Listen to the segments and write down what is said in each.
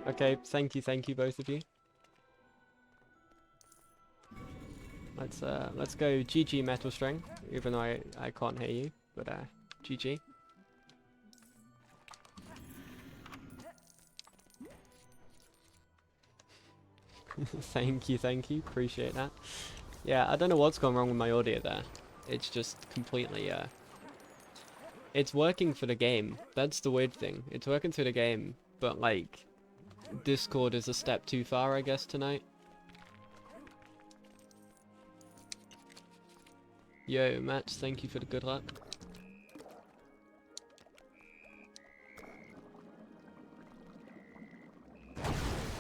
Okay, thank you both of you. Let's go GG Metal String, even though I can't hear you, but GG. Thank you, appreciate that. Yeah, I don't know what's gone wrong with my audio there. It's just completely it's working for the game. That's the weird thing. It's working through the game, but like Discord is a step too far, I guess, tonight. Yo, Matt, thank you for the good luck.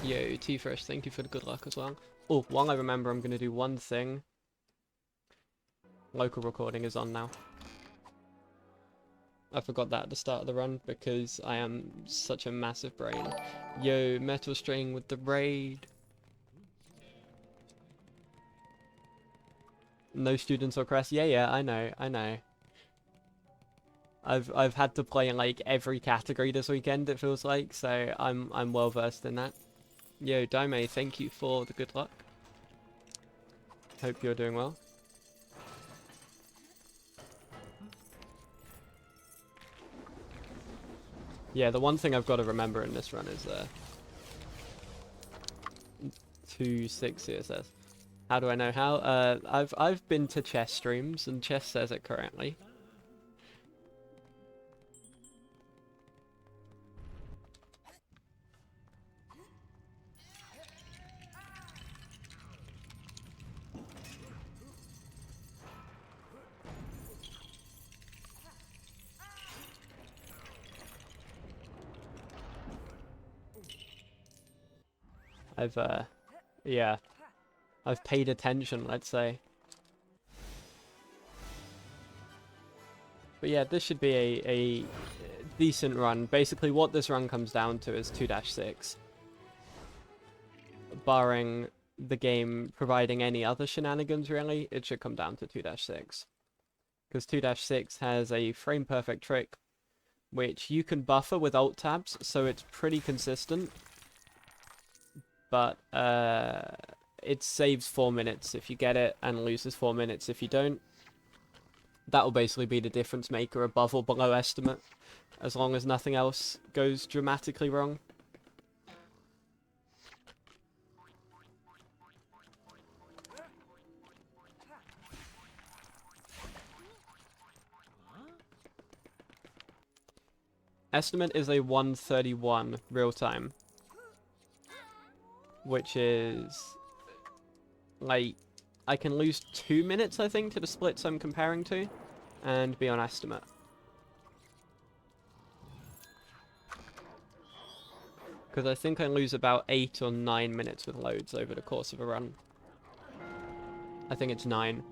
Yo, T-Fresh, thank you for the good luck as well. Oh, while I remember, I'm going to do one thing. Local recording is on now. I forgot that at the start of the run because I am such a massive brain. Yo, Metal String with the raid. No students or crest. Yeah, I know. I've had to play in like every category this weekend, it feels like, so I'm well versed in that. Yo, Daime, thank you for the good luck. Hope you're doing well. Yeah, the one thing I've got to remember in this run is 2.6 CSS. How do I know how? I've been to chess streams and chess says it correctly. Yeah, I've paid attention, let's say. But yeah, this should be a decent run. Basically, what this run comes down to is 2-6. Barring the game providing any other shenanigans, really, it should come down to 2-6. Because 2-6 has a frame-perfect trick, which you can buffer with alt tabs, so it's pretty consistent. But it saves 4 minutes if you get it, and loses 4 minutes if you don't. That will basically be the difference maker above or below estimate, as long as nothing else goes dramatically wrong. Estimate is a 131 real time, which is like I can lose 2 minutes, I think, to the splits I'm comparing to, and be on estimate. Because I think I lose about 8 or 9 minutes with loads over the course of a run. I think it's 9.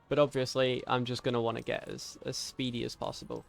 But obviously, I'm just going to want to get as speedy as possible.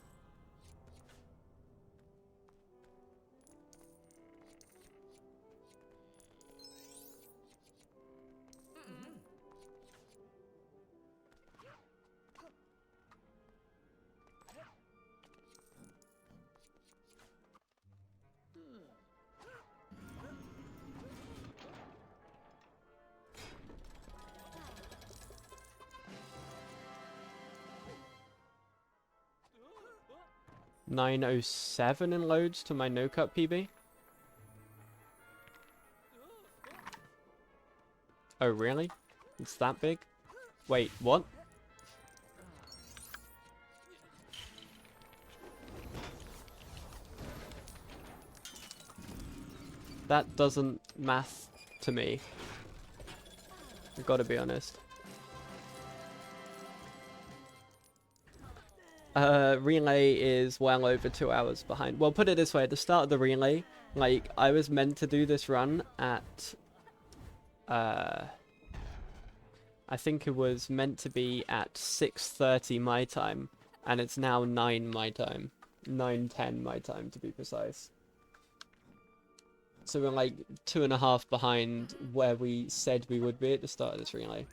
$907 in loads to my no-cut PB. Oh, really? It's that big? Wait, what? That doesn't math to me. I've got to be honest. Relay is well over 2 hours behind. Well, put it this way, at the start of the relay, like, I was meant to do this run at, I think it was meant to be at 6:30 my time, and it's now 9 my time. 9:10 my time, to be precise. So we're like 2.5 behind where we said we would be at the start of this relay.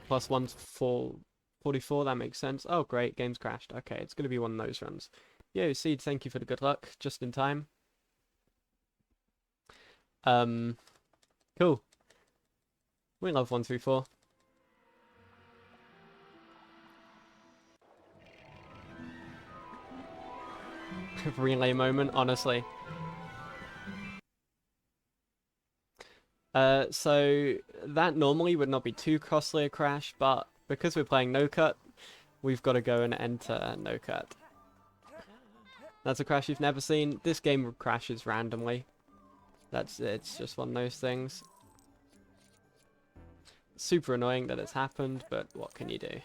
Plus 1 for 44, that makes sense. Oh, great, game's crashed. Okay, it's going to be one of those runs. Yo, Seed, thank you for the good luck, just in time. Cool. We love 1 through 4. Relay moment, honestly. So that normally would not be too costly a crash, but because we're playing no cut, we've got to go and enter no cut. That's a crash you've never seen. This game crashes randomly. It's just one of those things. Super annoying that it's happened, but what can you do?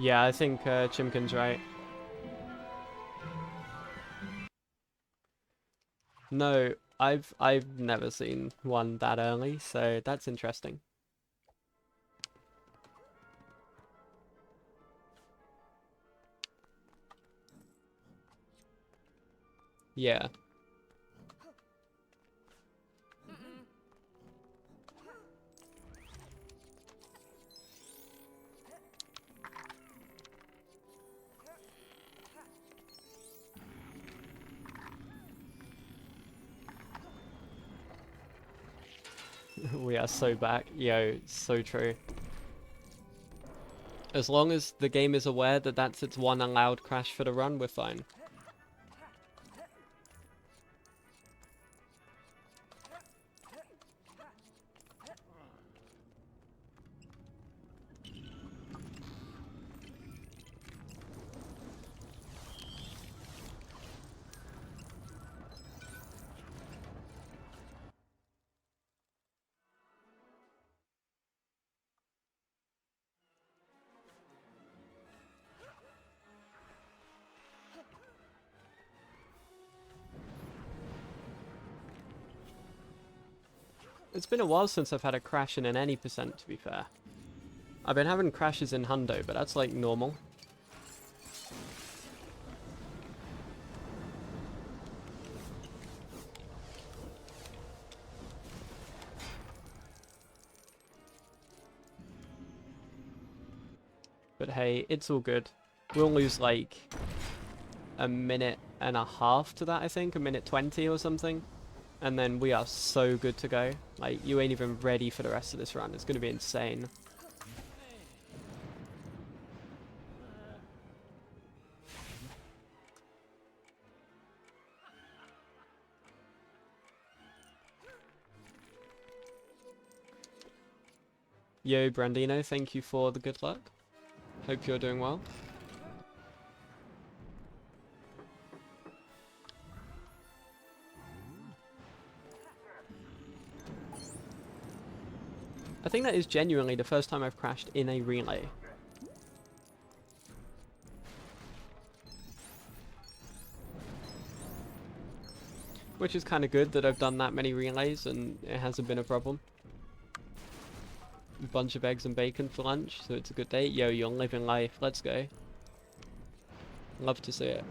Yeah, I think Chimkin's right. No, I've never seen one that early, so that's interesting. Yeah. We are so back. Yo, so true. As long as the game is aware that that's its one allowed crash for the run, we're fine. It's been a while since I've had a crash in an any percent, to be fair. I've been having crashes in hundo, but that's like normal. But hey, it's all good. We'll lose like a minute and a half to that, I think. A minute 20 or something. And then we are so good to go. Like, you ain't even ready for the rest of this run. It's going to be insane. Yo, Brandino, thank you for the good luck. Hope you're doing well. I think that is genuinely the first time I've crashed in a relay. Which is kind of good that I've done that many relays and it hasn't been a problem. A bunch of eggs and bacon for lunch, so it's a good day. Yo, you're living life. Let's go. Love to see it.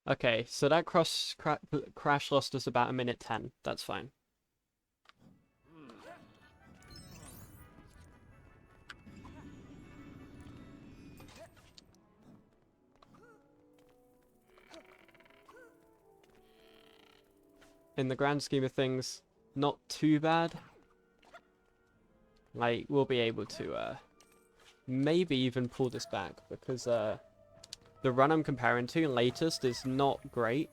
Okay, so that crash lost us about a minute 10. That's fine. In the grand scheme of things, not too bad. Like, we'll be able to maybe even pull this back because the run I'm comparing to, latest, is not great.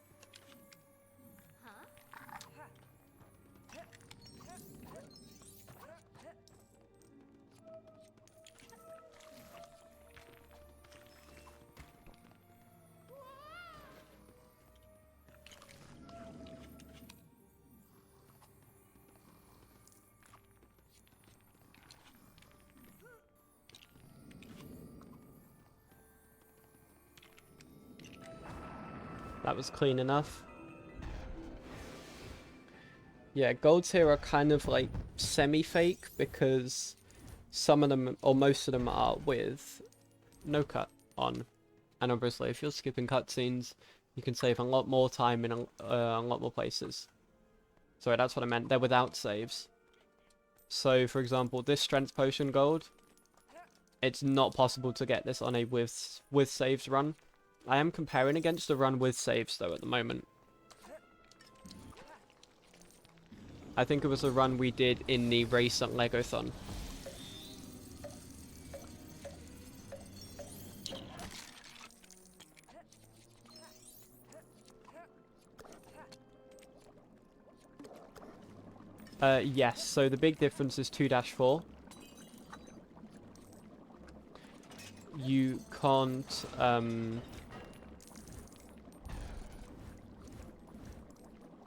That was clean enough. Yeah, golds here are kind of like semi-fake because some of them, or most of them, are with no cut on. And obviously, if you're skipping cutscenes, you can save a lot more time in a lot more places. Sorry, that's what I meant. They're without saves. So, for example, this strength potion gold, it's not possible to get this on a with saves run. I am comparing against a run with saves, though, at the moment. I think it was a run we did in the race at Legothon. Yes, so the big difference is 2-4. You can't,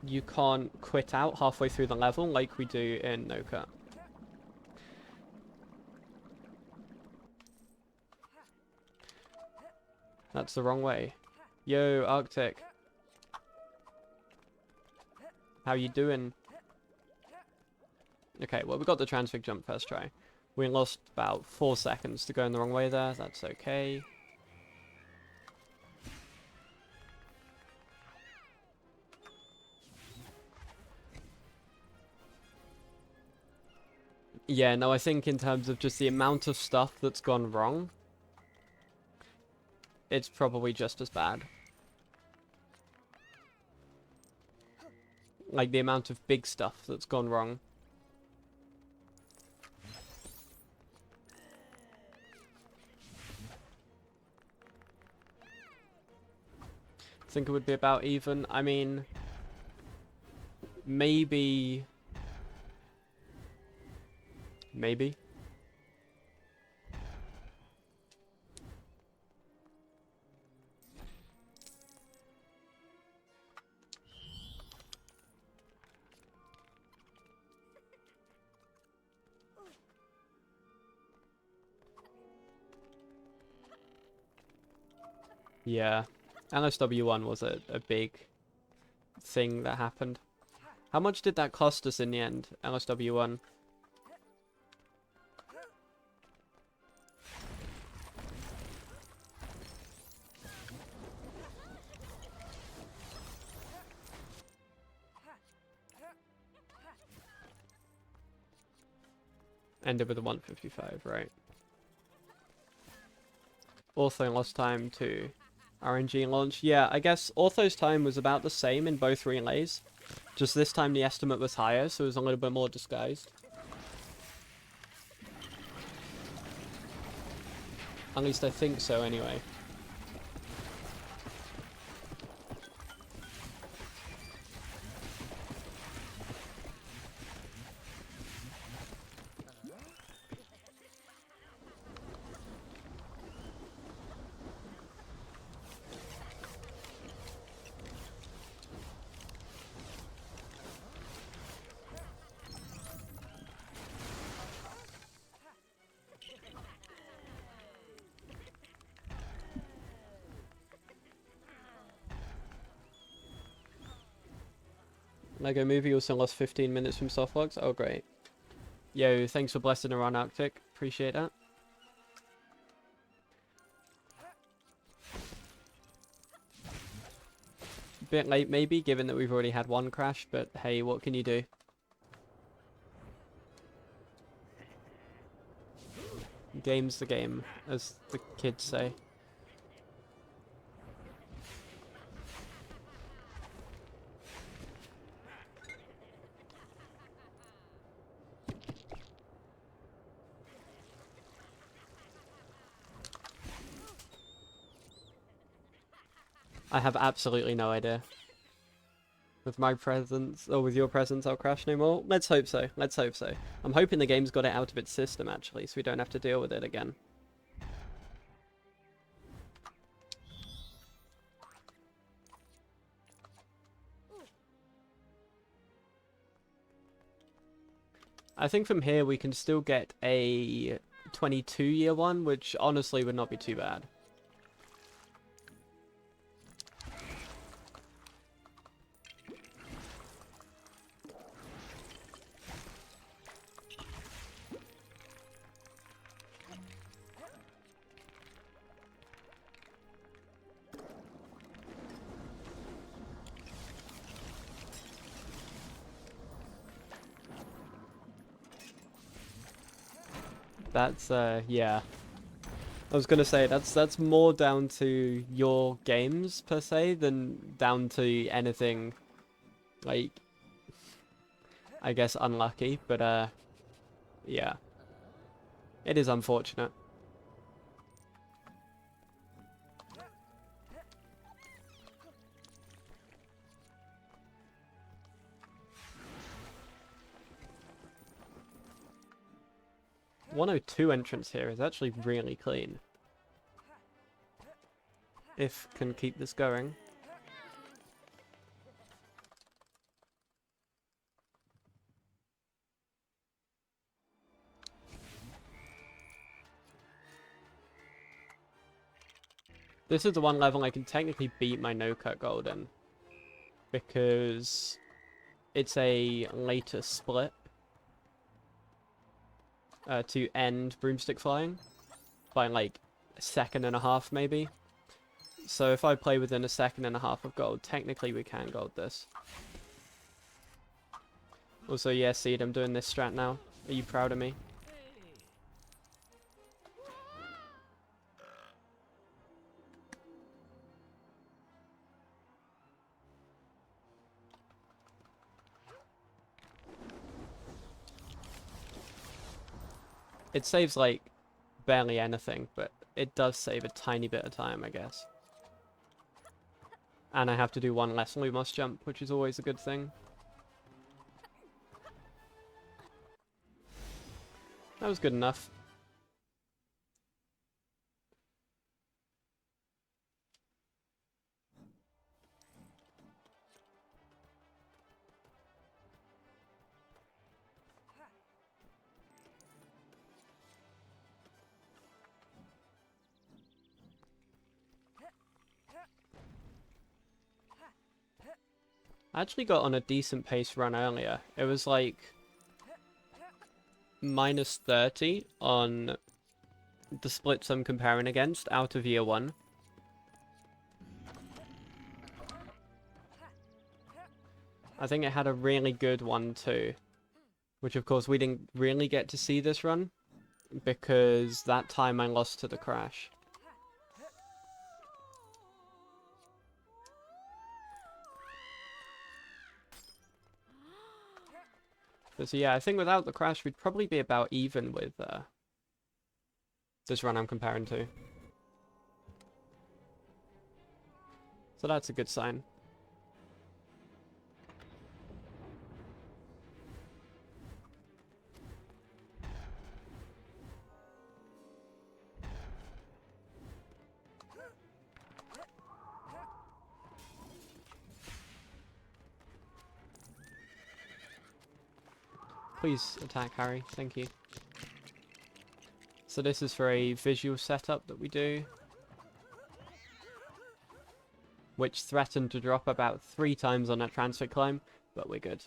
you can't quit out halfway through the level like we do in N0CUT. That's the wrong way. Yo, Arctic. How you doing? Okay, well, we got the transfig jump first try. We lost about 4 seconds to go in the wrong way there. That's okay. Yeah, no, I think in terms of just the amount of stuff that's gone wrong, it's probably just as bad. Like, the amount of big stuff that's gone wrong. I think it would be about even. I mean, maybe. Yeah. LSW1 was a big thing that happened. How much did that cost us in the end, LSW1? Ended with a 155, right. Ortho lost time to RNG launch. Yeah, I guess Ortho's time was about the same in both relays. Just this time the estimate was higher, so it was a little bit more disguised. At least I think so, anyway. Lego Movie also lost 15 minutes from softlogs. Oh, great. Yo, thanks for blessing her on Arctic. Appreciate that. Bit late, maybe, given that we've already had one crash, but hey, what can you do? Game's the game, as the kids say. I have absolutely no idea. With my presence, or with your presence, I'll crash no more? Let's hope so. Let's hope so. I'm hoping the game's got it out of its system, actually, so we don't have to deal with it again. I think from here we can still get a 22-year one, which honestly would not be too bad. That's yeah. I was gonna say that's more down to your games per se than down to anything like, I guess, unlucky, but yeah. It is unfortunate. (102) entrance here is actually really clean. If can keep this going. This is the one level I can technically beat my no-cut gold in, because it's a later split to end broomstick flying by like a second and a half maybe. So if I play within a second and a half of gold, technically we can gold this. Also, yeah, Seed, I'm doing this strat now. Are you proud of me? It saves like barely anything, but it does save a tiny bit of time, I guess. And I have to do one less Lumos jump, which is always a good thing. That was good enough. I actually got on a decent pace run earlier. It was like -30 on the splits I'm comparing against out of year 1. I think it had a really good one too, which of course we didn't really get to see this run because that time I lost to the crash. But so yeah, I think without the crash we'd probably be about even with this run I'm comparing to. So that's a good sign. Please attack, Harry. Thank you. So this is for a visual setup that we do, which threatened to drop about 3 times on that transfer climb, but we're good.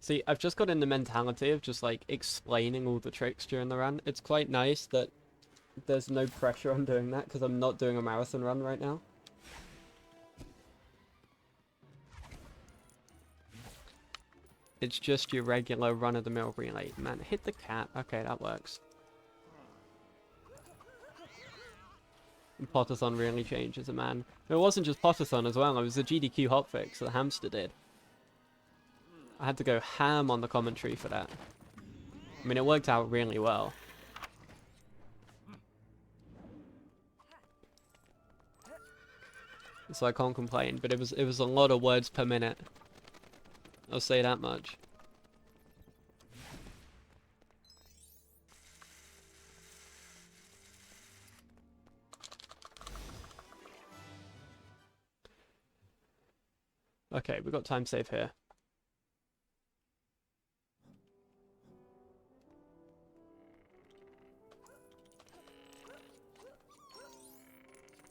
See, I've just got in the mentality of just like explaining all the tricks during the run. It's quite nice that there's no pressure on doing that because I'm not doing a marathon run right now. It's just your regular run-of-the-mill relay. Man, hit the cat. Okay, that works. Potathon really changes a man. It wasn't just Potathon as well, it was the GDQ hotfix that the hamster did. I had to go ham on the commentary for that. I mean, it worked out really well. So I can't complain, but it was a lot of words per minute. I'll say that much. Okay, we've got time save here.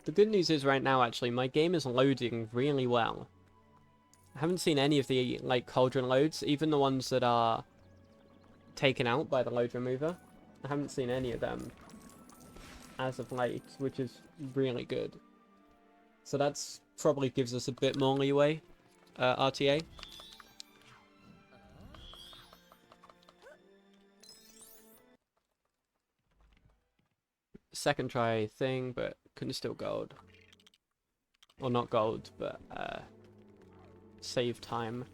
The good news is right now, actually, my game is loading really well. I haven't seen any of the, like, cauldron loads, even the ones that are taken out by the load remover. I haven't seen any of them as of late, which is really good. So that's probably gives us a bit more leeway, RTA. second try thing, but couldn't steal gold. Or not gold, but save time.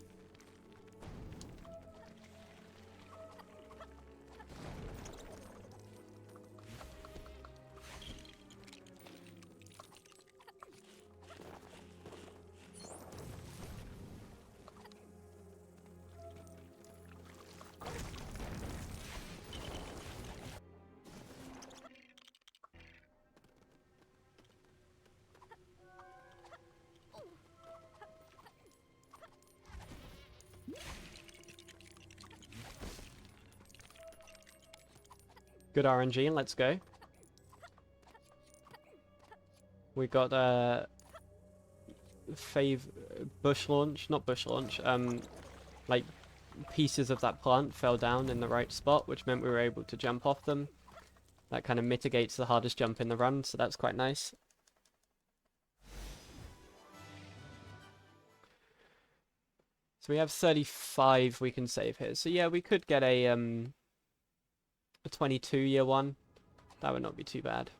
Good RNG, let's go. We got bush launch, not bush launch, like pieces of that plant fell down in the right spot, which meant we were able to jump off them. That kind of mitigates the hardest jump in the run, so that's quite nice. So we have 35 we can save here. So yeah, we could get a 22 year one. That would not be too bad.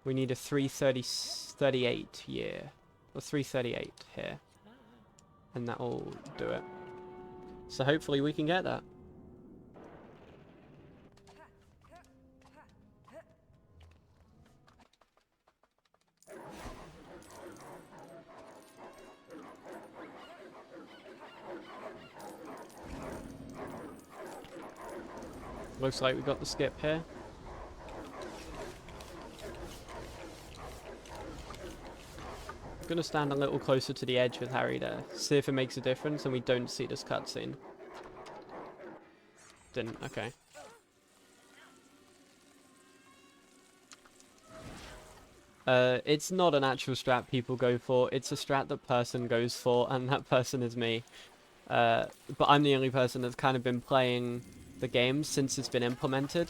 We need a 338 year. Or 338 here. And that will do it. So hopefully we can get that. Looks like we got the skip here. I'm gonna stand a little closer to the edge with Harry there. See if it makes a difference and we don't see this cutscene. Didn't, okay. It's not an actual strat people go for. It's a strat that person goes for, and that person is me. But I'm the only person that's kind of been playing the game since it's been implemented.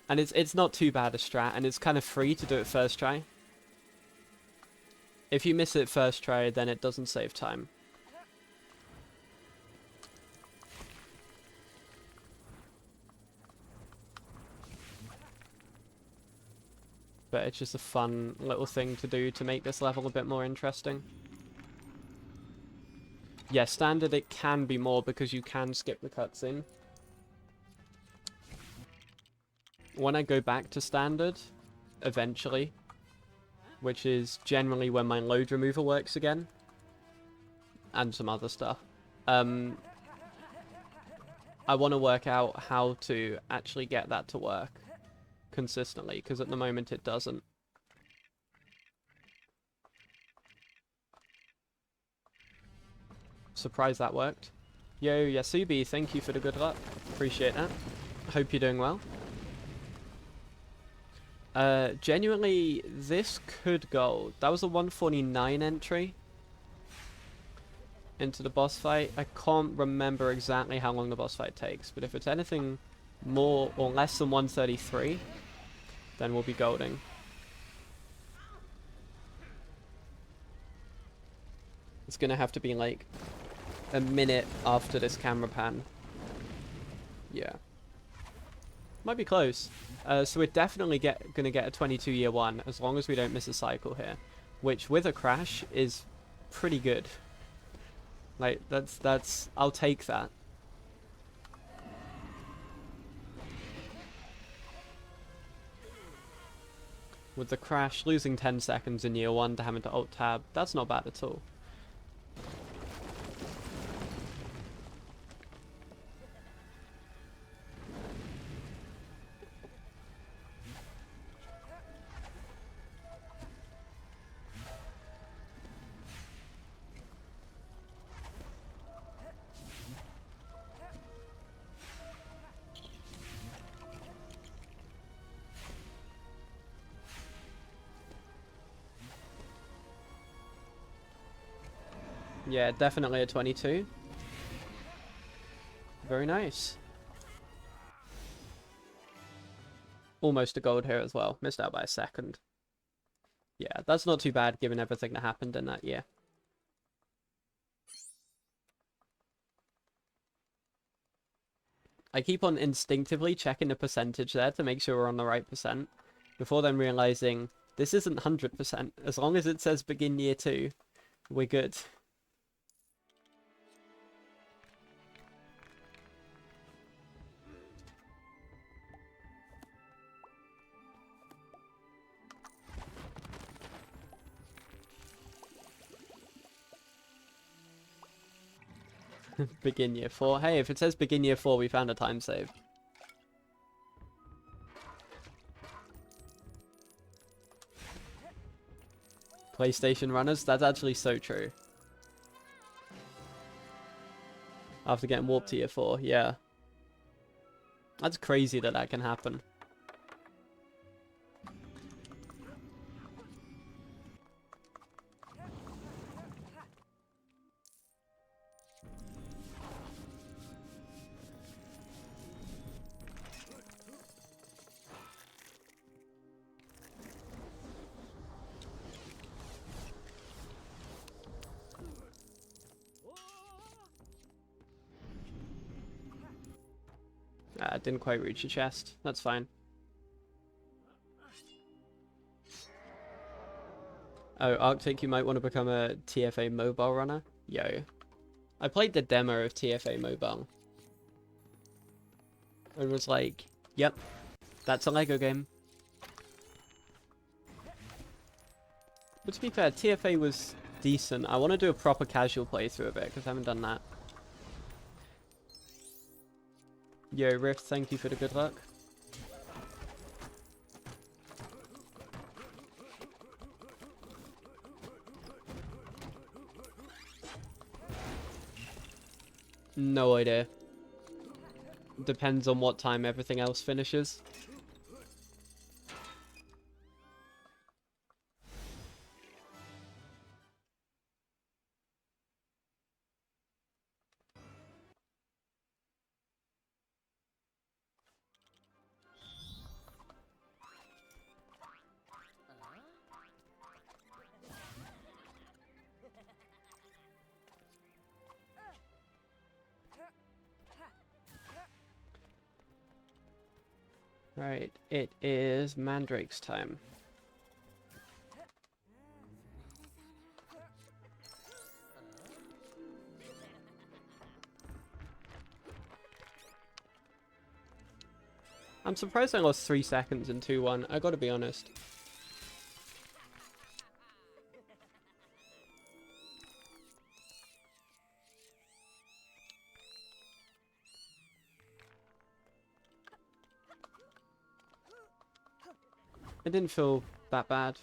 And it's not too bad a strat, and it's kind of free to do it first try. If you miss it first try, then it doesn't save time. But it's just a fun little thing to do to make this level a bit more interesting. Yeah, standard it can be more because you can skip the cutscene. When I go back to standard, eventually, which is generally when my load remover works again, and some other stuff, I want to work out how to actually get that to work consistently, because at the moment it doesn't. Surprised that worked. Yo, Yasubi, thank you for the good luck. Appreciate that. Hope you're doing well. Genuinely, this could go. That was a 149 entry into the boss fight. I can't remember exactly how long the boss fight takes, but if it's anything more or less than 133, then we'll be golding. It's gonna have to be like a minute after this camera pan. Yeah. Might be close. So we're definitely gonna get a 22 year one as long as we don't miss a cycle here, which with a crash is pretty good. Like that's I'll take that. With the crash, losing 10 seconds in year one to having to alt tab, that's not bad at all. Yeah, definitely a 22. Very nice. Almost a gold here as well. Missed out by a second. Yeah, that's not too bad given everything that happened in that year. I keep on instinctively checking the percentage there to make sure we're on the right percent. Before then realizing this isn't 100%. As long as it says begin year 2, we're good. Begin year 4. Hey, if it says begin year 4, we found a time save. PlayStation runners, that's actually so true. After getting warped to year 4, yeah. That's crazy that that can happen. Didn't quite reach your chest. That's fine. Oh, Arctic, you might want to become a TFA mobile runner? Yo. I played the demo of TFA mobile. And was like, yep, that's a Lego game. But to be fair, TFA was decent. I want to do a proper casual playthrough of it, because I haven't done that. Yo, Rift, thank you for the good luck. No idea. Depends on what time everything else finishes. Right, it is Mandrake's time. I'm surprised I lost 3 seconds in 2-1, I gotta be honest. It didn't feel that bad.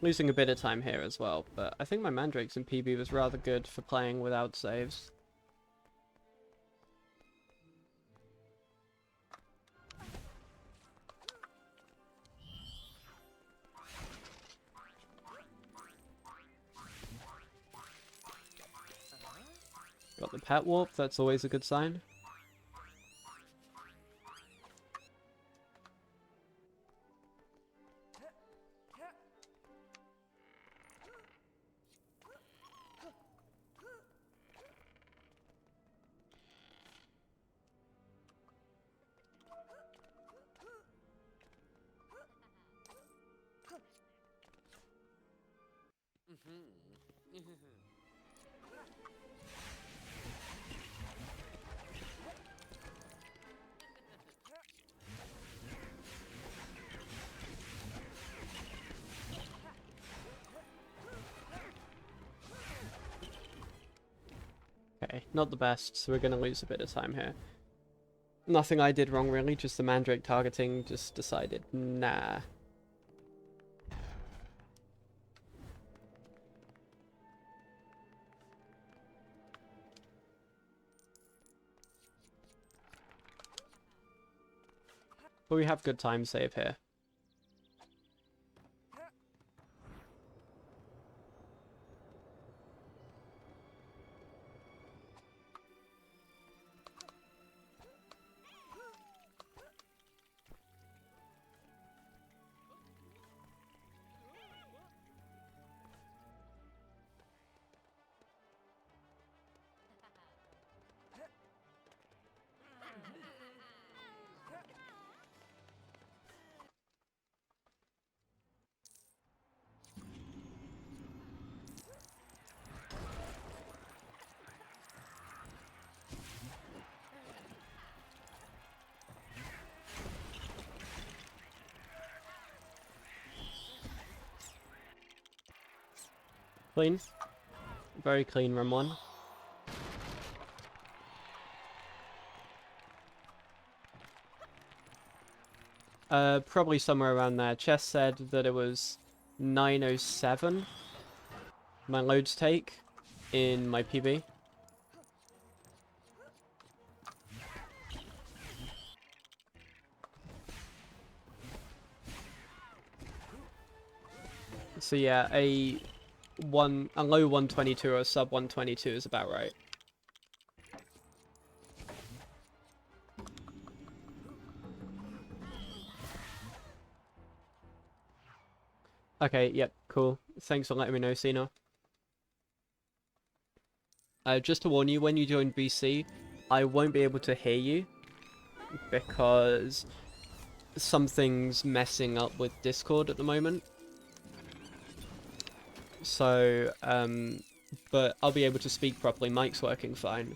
Losing a bit of time here as well, but I think my Mandrakes in PB was rather good for playing without saves. Got the pet warp, that's always a good sign. Okay, not the best, so we're gonna lose a bit of time here. Nothing I did wrong really, just the Mandrake targeting just decided, nah. But we have good time save here. Clean. Very clean run 1. Probably somewhere around there. Chess said that it was 9:07. My loads take in my PB. So yeah, a low 122 or a sub 122 is about right. Okay, yep, cool. Thanks for letting me know, Cena. Just to warn you, when you join VC, I won't be able to hear you because something's messing up with Discord at the moment. So, but I'll be able to speak properly. Mic's working fine.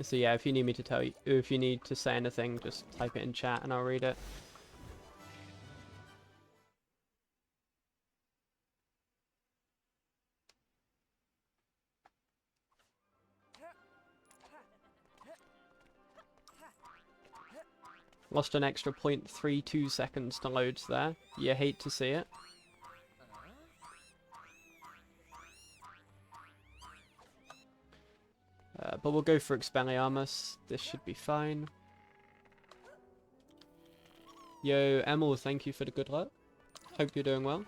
So yeah, if you need me to tell you, if you need to say anything, just type it in chat and I'll read it. Lost an extra 0.32 seconds to loads there. You hate to see it. But we'll go for Expelliarmus. This should be fine. Yo, Emil, thank you for the good luck. Hope you're doing well.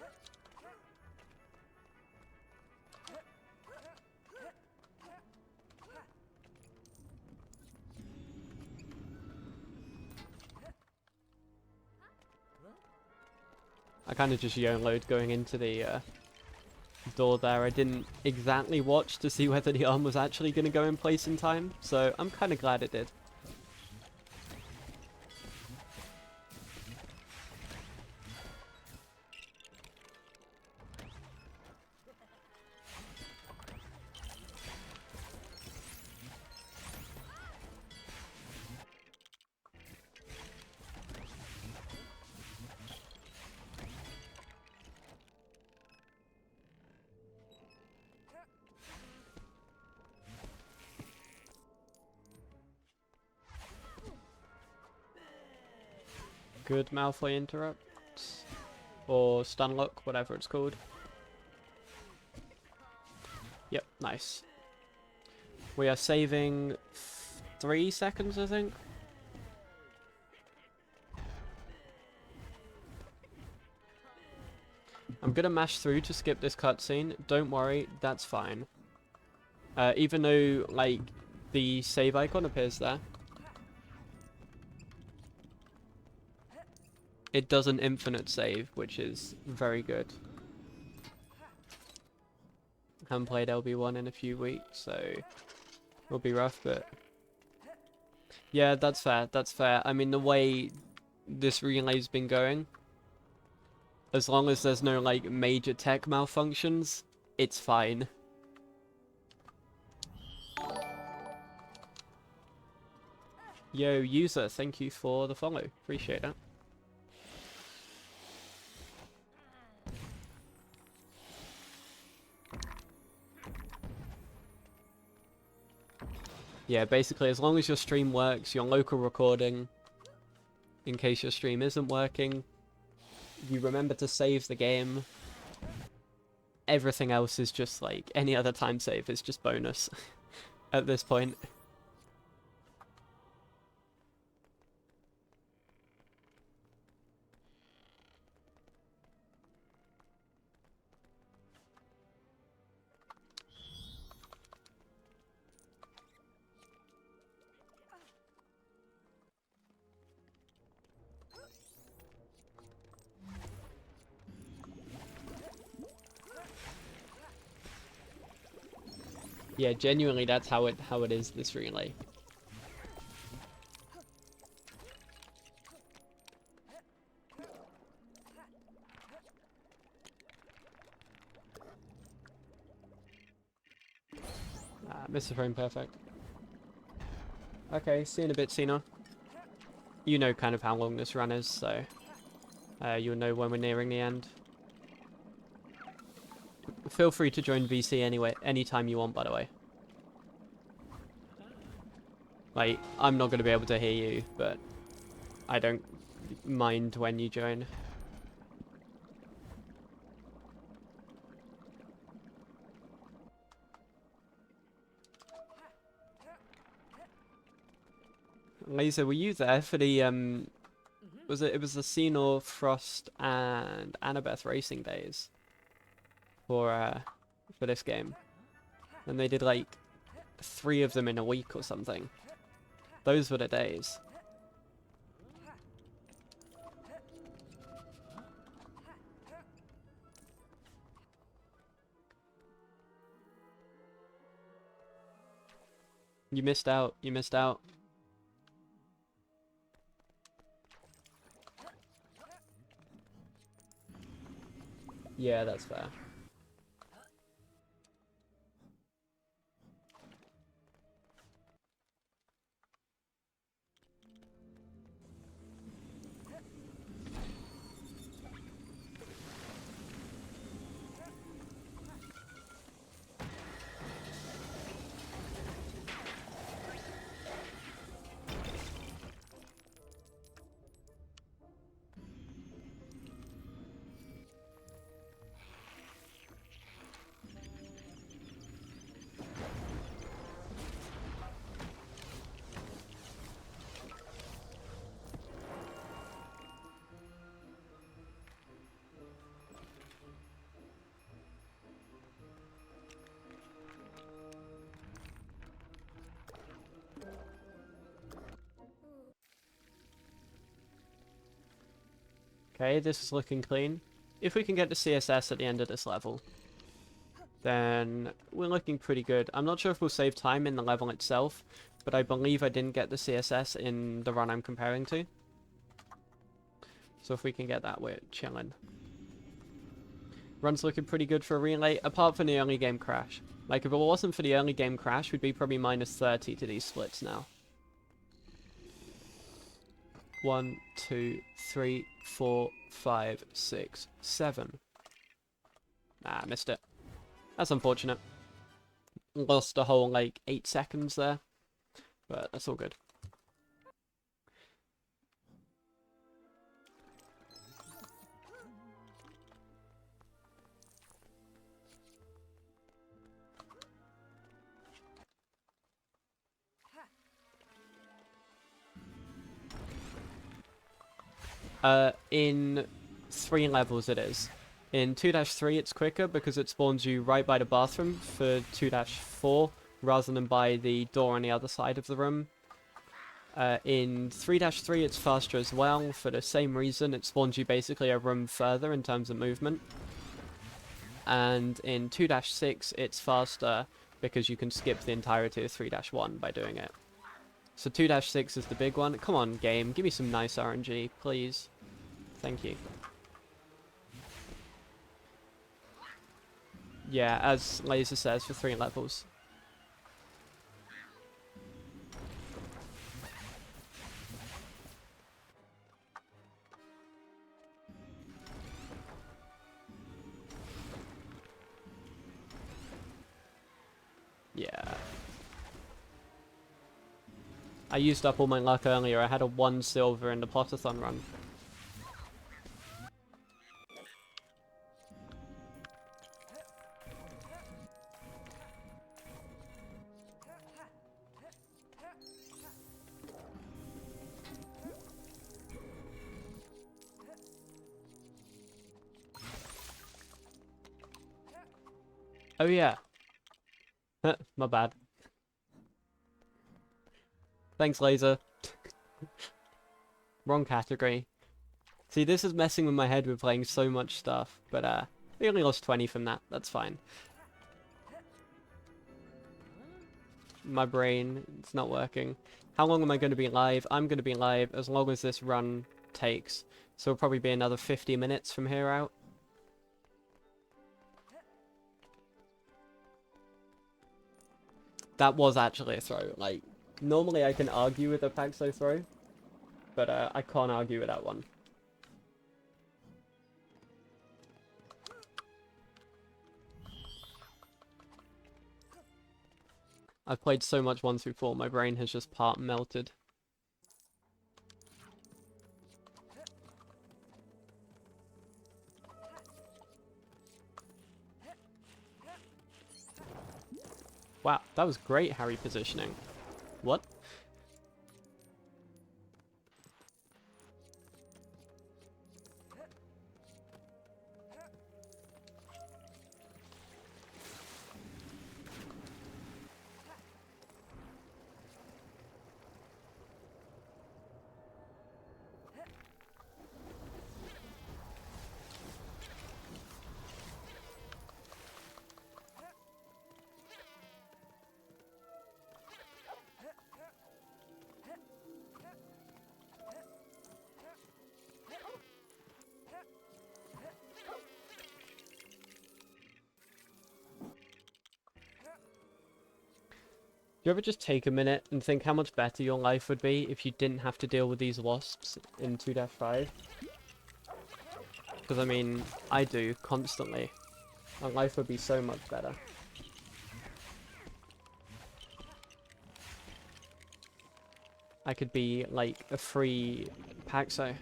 I kind of just YOLO'd going into the door there. I didn't exactly watch to see whether the arm was actually going to go in place in time, so I'm kind of glad it did. Good Malfoy interrupt. Or stun lock, whatever it's called. Yep, nice. We are saving 3 seconds, I think. I'm gonna mash through to skip this cutscene. Don't worry, that's fine. Even though, like, the save icon appears there. It does an infinite save, which is very good. I haven't played LB1 in a few weeks, so it'll be rough, but... Yeah, that's fair, that's fair. I mean, the way this relay's been going, as long as there's no, like, major tech malfunctions, it's fine. Yo, user, thank you for the follow. Appreciate that. Yeah, basically, as long as your stream works, your local recording, in case your stream isn't working, you remember to save the game. Everything else is just like any other time save is just bonus at this point. Yeah, genuinely, that's how it is, this relay. Missed the frame perfect. Okay, see you in a bit, Cena. You know kind of how long this run is, so you'll know when we're nearing the end. Feel free to join VC anyway, anytime you want, by the way. Like, I'm not going to be able to hear you, but I don't mind when you join. Laser, were you there for the it was the Senor, Frost and Annabeth racing days for this game? And they did like 3 of them in a week or something. Those were the days. You missed out. You missed out. Yeah, that's fair. Okay, this is looking clean. If we can get the CSS at the end of this level, then we're looking pretty good. I'm not sure if we'll save time in the level itself, but I believe I didn't get the CSS in the run I'm comparing to. So if we can get that, we're chilling. Run's looking pretty good for a relay, apart from the early game crash. Like, if it wasn't for the early game crash, we'd be probably minus 30 to these splits now. 1, 2, 3, 4, 5, 6, 7. Ah, missed it. That's unfortunate. Lost a whole, like, 8 seconds there. But that's all good. In 3 levels it is. In 2-3 it's quicker because it spawns you right by the bathroom for 2-4 rather than by the door on the other side of the room. In 3-3 it's faster as well for the same reason. It spawns you basically a room further in terms of movement. And in 2-6 it's faster because you can skip the entirety of 3-1 by doing it. So 2-6 is the big one. Come on, game. Give me some nice RNG, please. Thank you. Yeah, as Laser says, for 3 levels. Yeah. I used up all my luck earlier. I had a 1 silver in the Potathon run. Oh yeah. My bad. Thanks, Laser. Wrong category. See, this is messing with my head with playing so much stuff, but we only lost 20 from that. That's fine. My brain, it's not working. How long am I going to be live? I'm going to be live as long as this run takes. So it'll probably be another 50 minutes from here out. That was actually a throw. Like, normally I can argue with a Paxo throw, but I can't argue with that one. I've played so much 1 through 4, my brain has just part melted. Wow, that was great Harry positioning. What? Do you ever just take a minute and think how much better your life would be if you didn't have to deal with these wasps in 2-5? Because, I mean, I do, constantly. My life would be so much better. I could be, like, a free Paxo.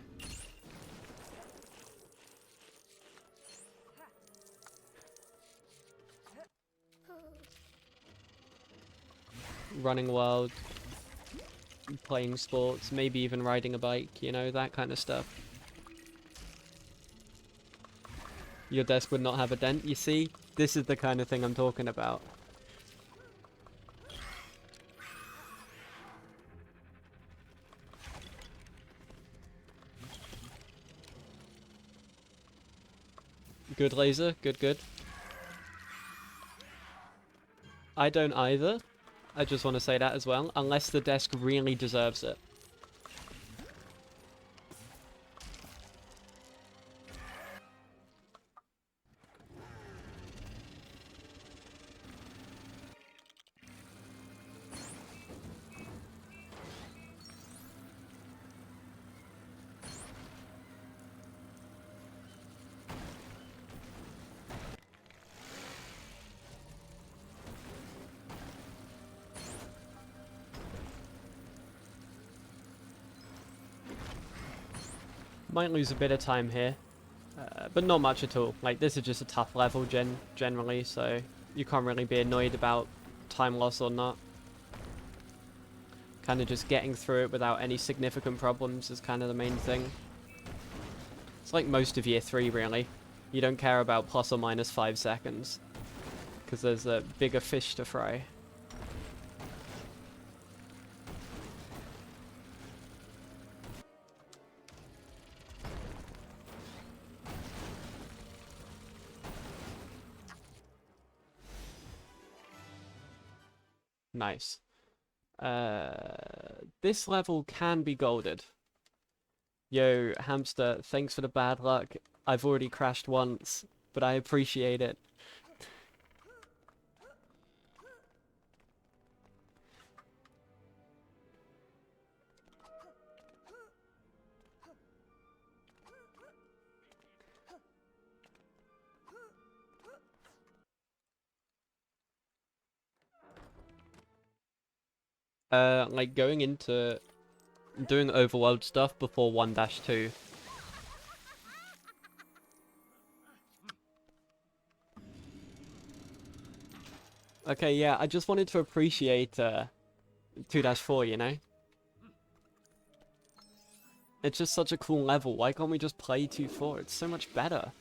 Running wild, playing sports, maybe even riding a bike, you know, that kind of stuff. Your desk would not have a dent, you see? This is the kind of thing I'm talking about. Good laser, good, good. I don't either. I just want to say that as well, unless the desk really deserves it. Might lose a bit of time here, but not much at all. Like, this is just a tough level generally, so you can't really be annoyed about time loss or not. Kind of just getting through it without any significant problems is kind of the main thing. It's like most of year 3, really. You don't care about plus or minus 5 seconds, because there's a bigger fish to fry. Nice. This level can be golded. Yo, hamster, thanks for the bad luck. I've already crashed once, but I appreciate it. Like going into doing overworld stuff before 1-2. Okay, yeah, I just wanted to appreciate 2-4, you know? It's just such a cool level. Why can't we just play 2-4? It's so much better.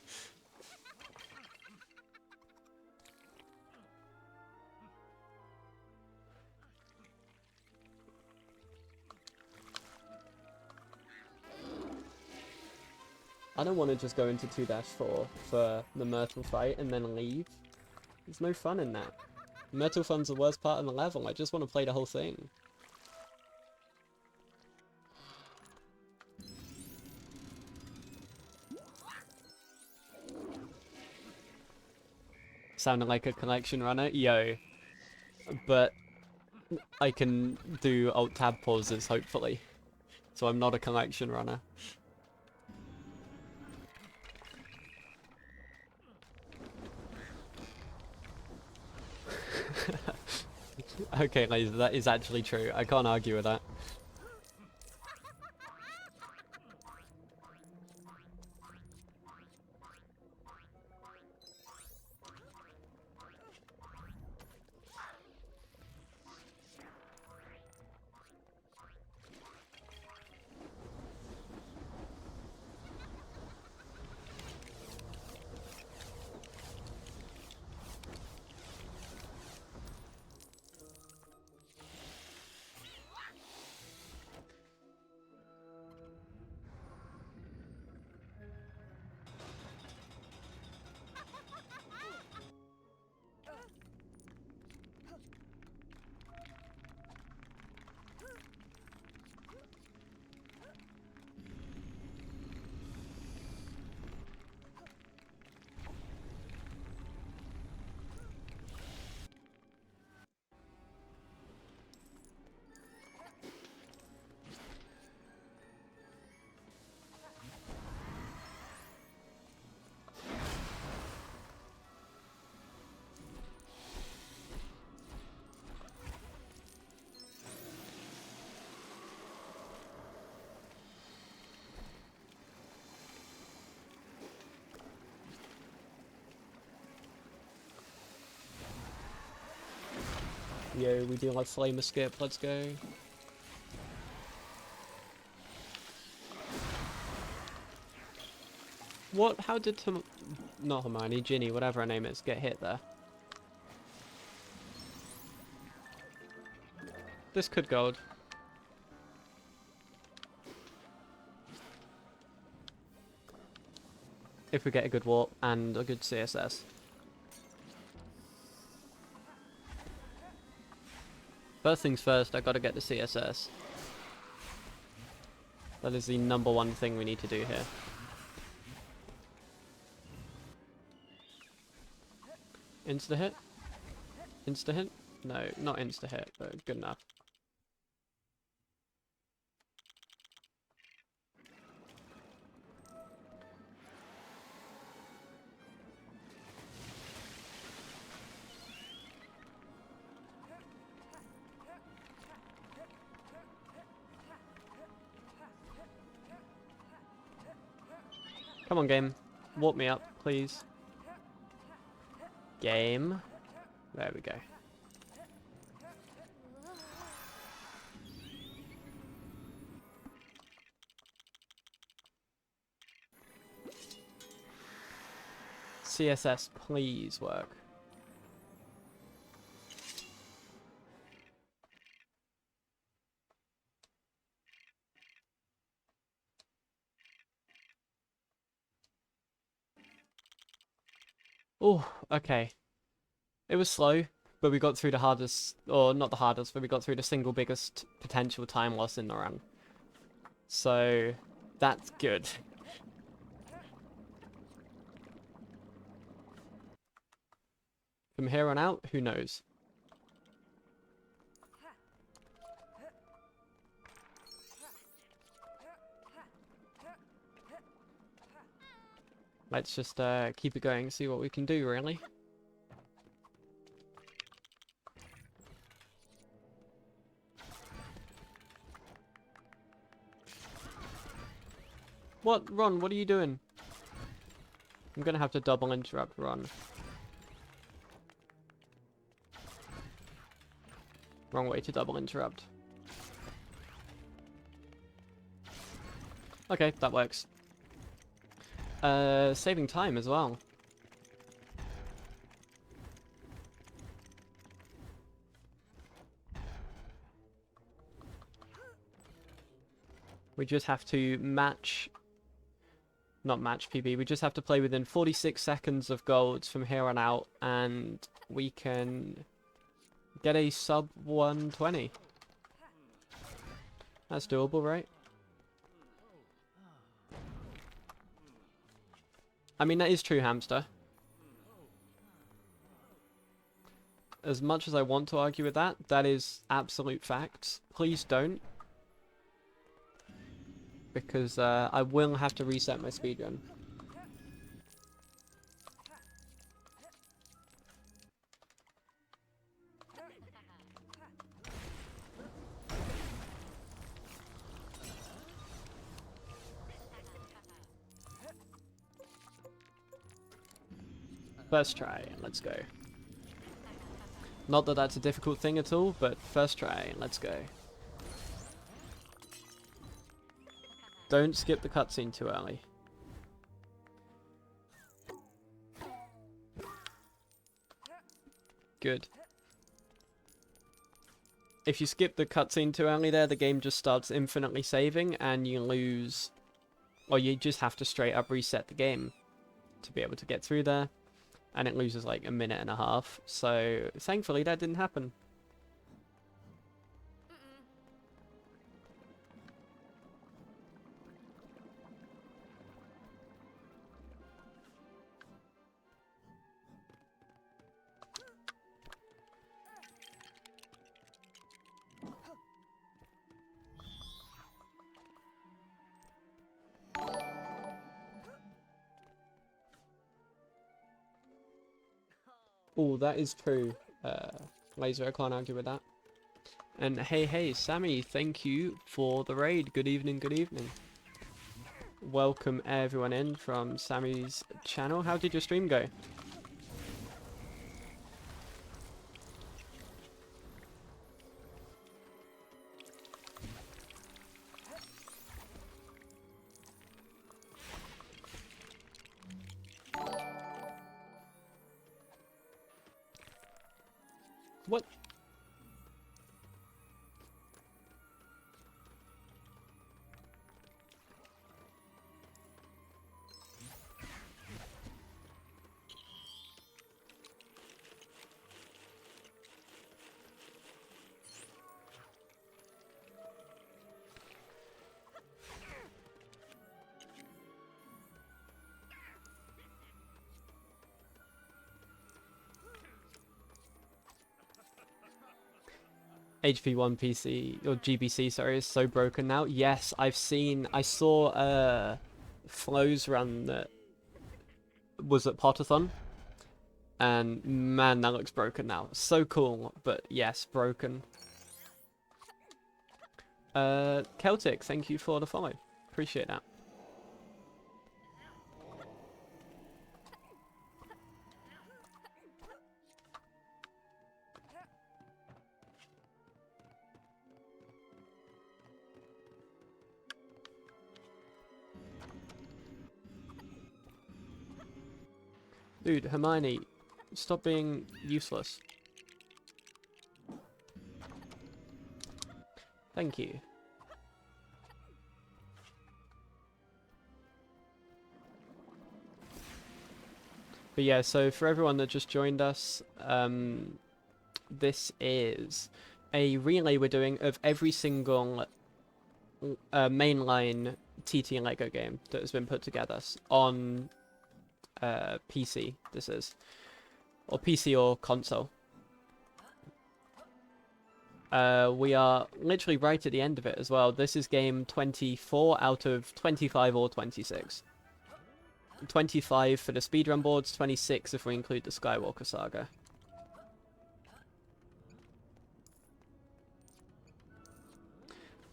I don't want to just go into 2-4 for the Myrtle fight and then leave. There's no fun in that. Myrtle fun's the worst part of the level. I just want to play the whole thing. Sounding like a collection runner? Yo. But I can do Alt-Tab pauses, hopefully. So I'm not a collection runner. Okay, Laser, that is actually true. I can't argue with that. Yo, we do like Flamer Skip, let's go. What? How did not Hermione, Ginny, whatever her name is, get hit there? This could gold. If we get a good warp and a good CSS. First things first, I gotta get the CSS. That is the #1 thing we need to do here. Insta hit? Insta hit? No, not insta hit, but good enough. Come on, game. Warp me up, please. Game. There we go. CSS, please work. Oh, okay. It was slow, but we got through the hardest, or not the hardest, but we got through the single biggest potential time loss in the run. So, that's good. From here on out, who knows? Let's just keep it going, see what we can do, really. What? Ron, what are you doing? I'm gonna have to double interrupt Ron. Wrong way to double interrupt. Okay, that works. Saving time as well. We just have to match... Not match PB, we just have to play within 46 seconds of golds from here on out, and we can get a sub 120. That's doable, right? I mean, that is true, Hamster. As much as I want to argue with that, that is absolute facts. Please don't. Because I will have to reset my speedrun. First try, let's go. Not that that's a difficult thing at all, but first try, let's go. Don't skip the cutscene too early. Good. If you skip the cutscene too early there, the game just starts infinitely saving and you lose... Or you just have to straight up reset the game to be able to get through there. And it loses like a minute and a half. So thankfully that didn't happen. Oh, that is true. Laser, I can't argue with that. And hey, Sammy, thank you for the raid. Good evening, good evening. Welcome everyone in from Sammy's channel. How did your stream go? What? HP1 PC, or GBC, sorry, is so broken now. Yes, I saw Flo's run that was at Potathon. And man, that looks broken now. So cool, but yes, broken. Celtic, thank you for the follow. Appreciate that. Dude, Hermione, stop being useless. Thank you. But yeah, so for everyone that just joined us, this is a relay we're doing of every single mainline TT and Lego game that has been put together on PC, this is. Or PC or console. We are literally right at the end of it as well. This is game 24 out of 25 or 26. 25 for the speedrun boards, 26 if we include the Skywalker Saga.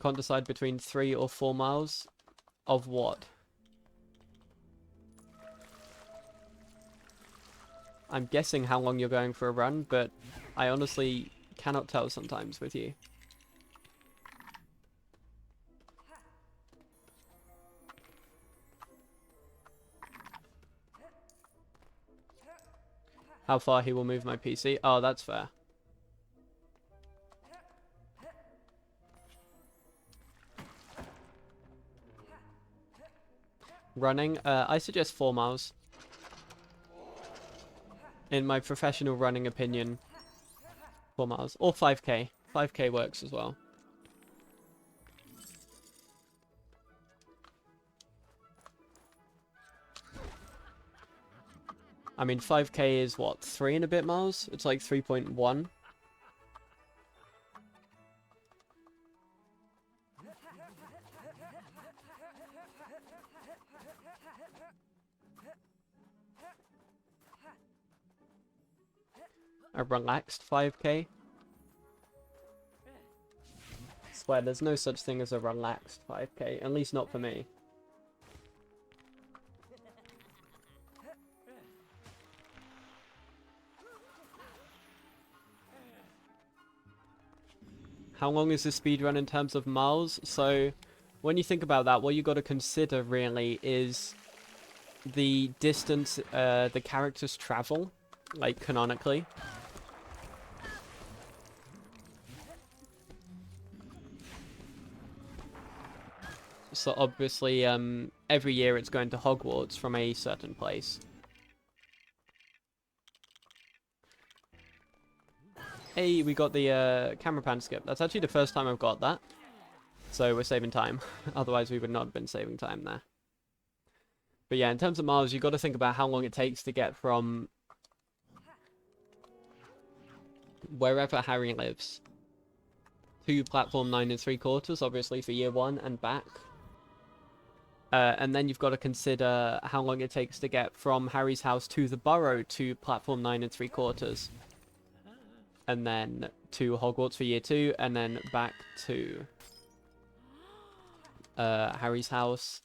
Can't decide between 3 or 4 miles of what? I'm guessing how long you're going for a run, but I honestly cannot tell sometimes with you. How far he will move my PC? Oh, that's fair. Running? I suggest 4 miles. In my professional running opinion, 4 miles. Or 5k. 5k works as well. I mean, 5k is what, 3 and a bit miles? It's like 3.1. A relaxed 5k. I swear, there's no such thing as a relaxed 5k, at least not for me. How long is the speedrun in terms of miles? So, when you think about that, what you got to consider really is the distance the characters travel, like canonically. So obviously, every year it's going to Hogwarts from a certain place. Hey, we got the camera pan skip. That's actually the first time I've got that. So we're saving time. Otherwise we would not have been saving time there. But yeah, in terms of miles, you've got to think about how long it takes to get from wherever Harry lives to platform 9 3/4, obviously for year 1 and back. And then you've got to consider how long it takes to get from Harry's house to the Burrow to platform 9 3/4. And then to Hogwarts for year 2, and then back to Harry's house.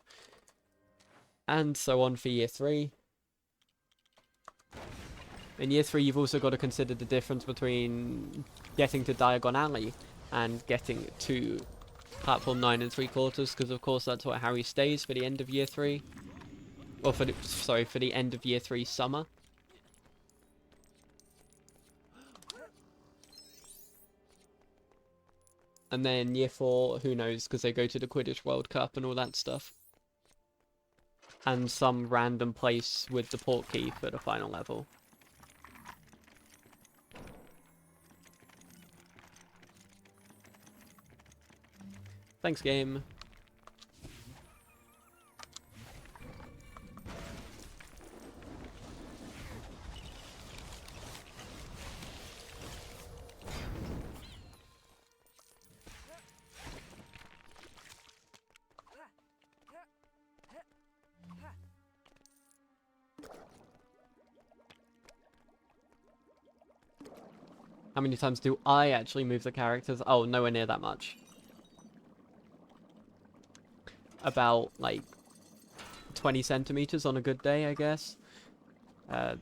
And so on for year 3. In year 3, you've also got to consider the difference between getting to Diagon Alley and getting to platform 9 3/4, because of course that's where Harry stays for the end of year 3. Or for the end of year 3 summer. And then year 4, who knows, because they go to the Quidditch World Cup and all that stuff. And some random place with the portkey for the final level. Thanks, game. How many times do I actually move the characters? Oh, nowhere near that much. About, like, 20 centimeters on a good day, I guess.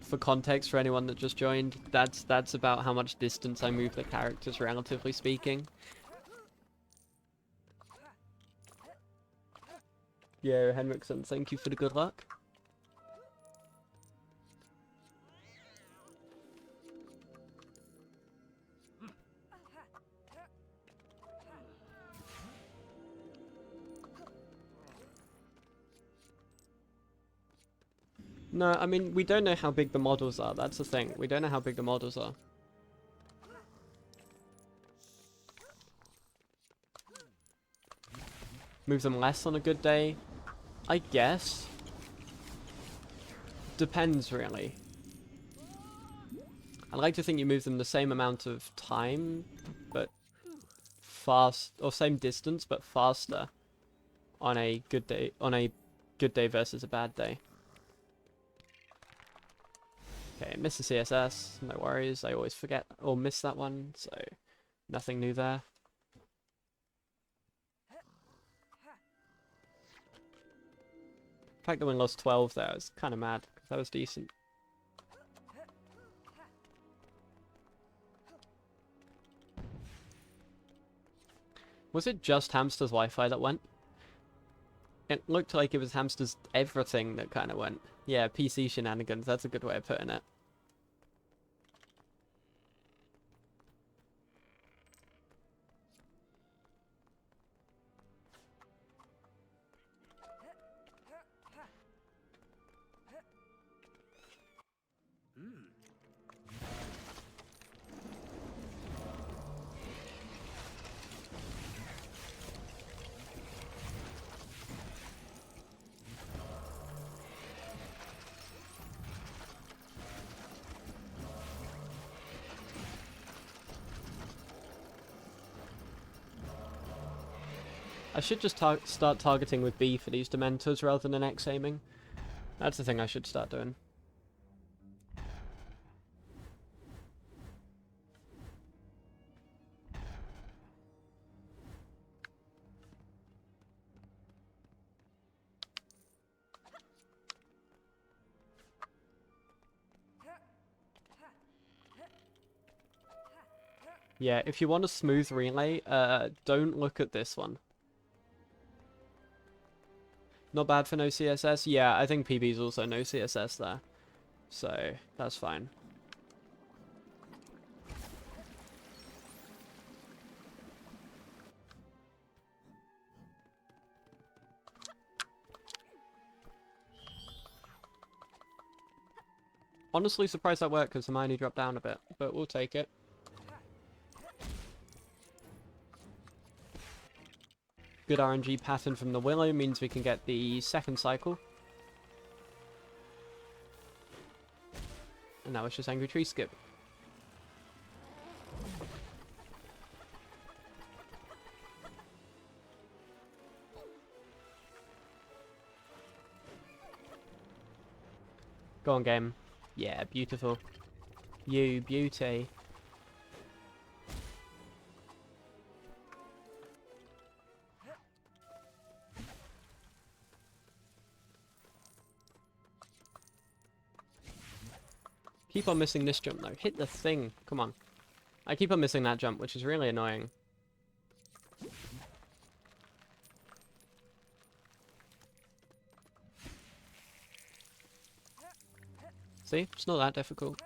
For context, for anyone that just joined, that's about how much distance I move the characters, relatively speaking. Yo, Henriksen, thank you for the good luck. No, I mean, we don't know how big the models are. That's the thing. We don't know how big the models are. Move them less on a good day? I guess. Depends, really. I like to think you move them the same amount of time, but fast, or same distance, but faster on a good day versus a bad day. Okay, miss the CSS, no worries. I always forget or miss that one, so nothing new there. The fact that we lost 12 there, I was kind of mad, because that was decent. Was it just Hamster's Wi-Fi that went? It looked like it was Hamster's everything that kind of went. Yeah, PC shenanigans, that's a good way of putting it. I should just start targeting with B for these Dementors rather than X aiming. That's the thing I should start doing. Yeah, if you want a smooth relay, don't look at this one. Not bad for no CSS? Yeah, I think PB's also no CSS there. So, that's fine. Honestly surprised that worked because Hermione dropped down a bit, but we'll take it. Good RNG pattern from the Willow means we can get the second cycle. And now it's just Angry Tree Skip. Go on, game. Yeah, beautiful. You beauty. Keep on missing this jump though. Hit the thing. Come on. I keep on missing that jump, which is really annoying. See? It's not that difficult.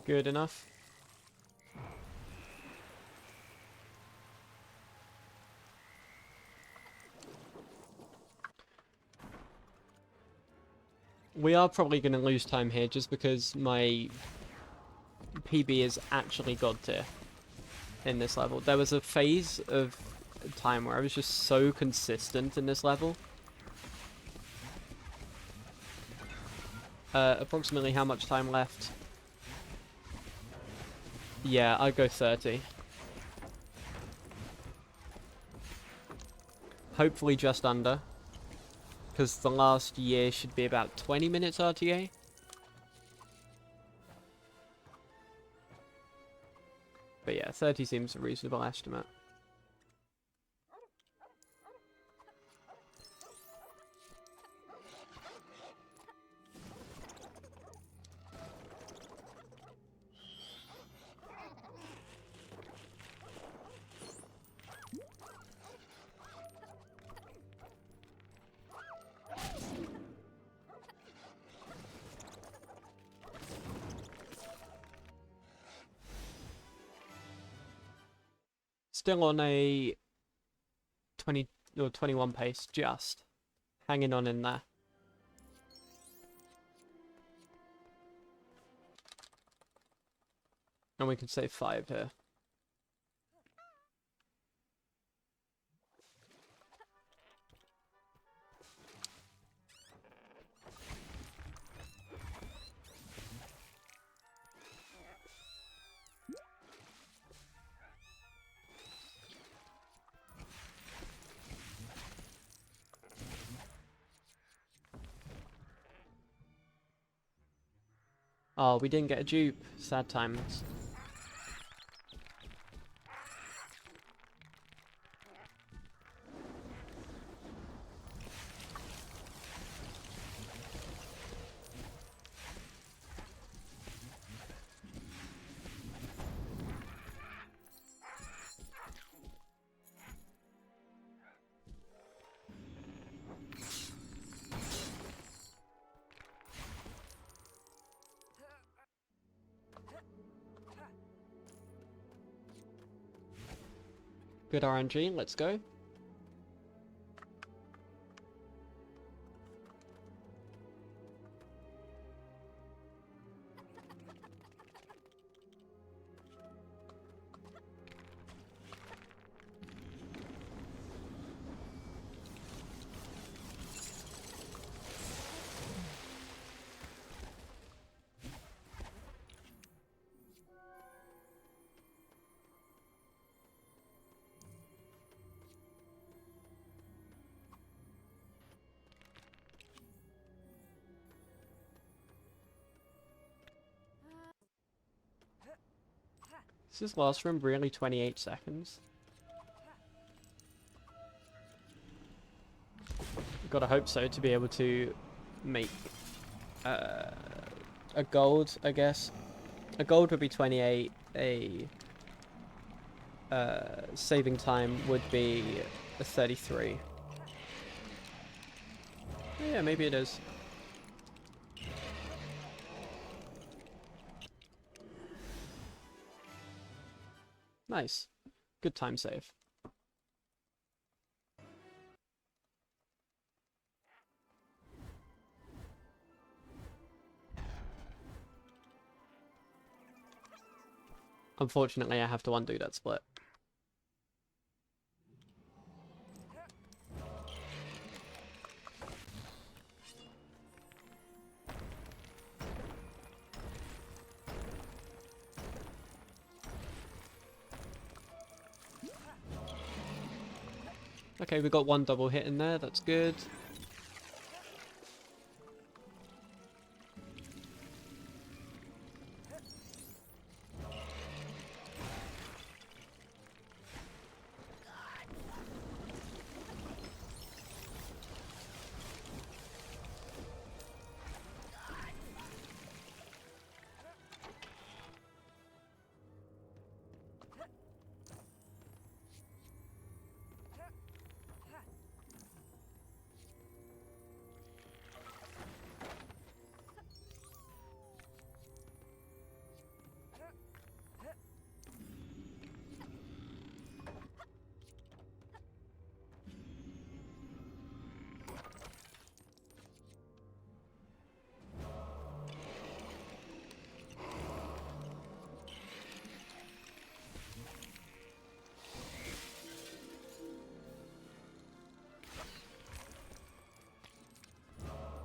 Good enough. We are probably going to lose time here just because my PB is actually god tier in this level. There was a phase of time where I was just so consistent in this level. Approximately how much time left? Yeah, I'd go 30. Hopefully just under. Because the last year should be about 20 minutes RTA. But yeah, 30 seems a reasonable estimate. Still on a 20 or 21 pace, just hanging on in there. And we can save 5 here. Oh, we didn't get a dupe. Sad times. Good RNG, let's go. Is this last room really 28 seconds? Gotta hope so to be able to make a gold, I guess. A gold would be 28, a saving time would be a 33. Oh, yeah, maybe it is. Nice. Good time save. Unfortunately, I have to undo that split. Okay, we got one double hit in there, that's good.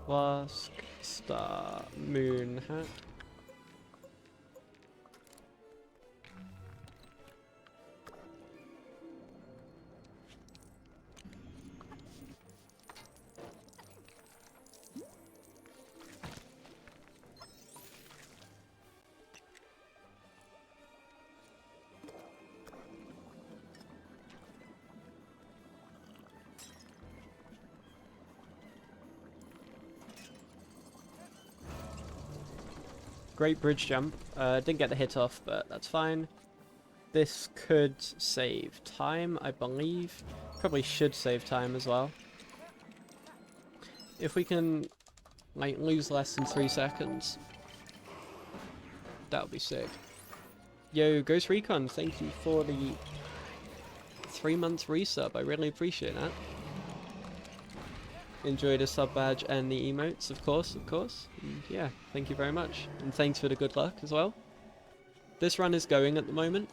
Flask, star, moon, hat. Great bridge jump. Didn't get the hit off, but that's fine. This could save time, I believe. Probably should save time as well. If we can, like, lose less than 3 seconds, that would be sick. Yo, Ghost Recon, thank you for the 3-month resub. I really appreciate that. Enjoy the sub badge and the emotes, of course, And yeah, thank you very much. And thanks for the good luck as well. This run is going at the moment.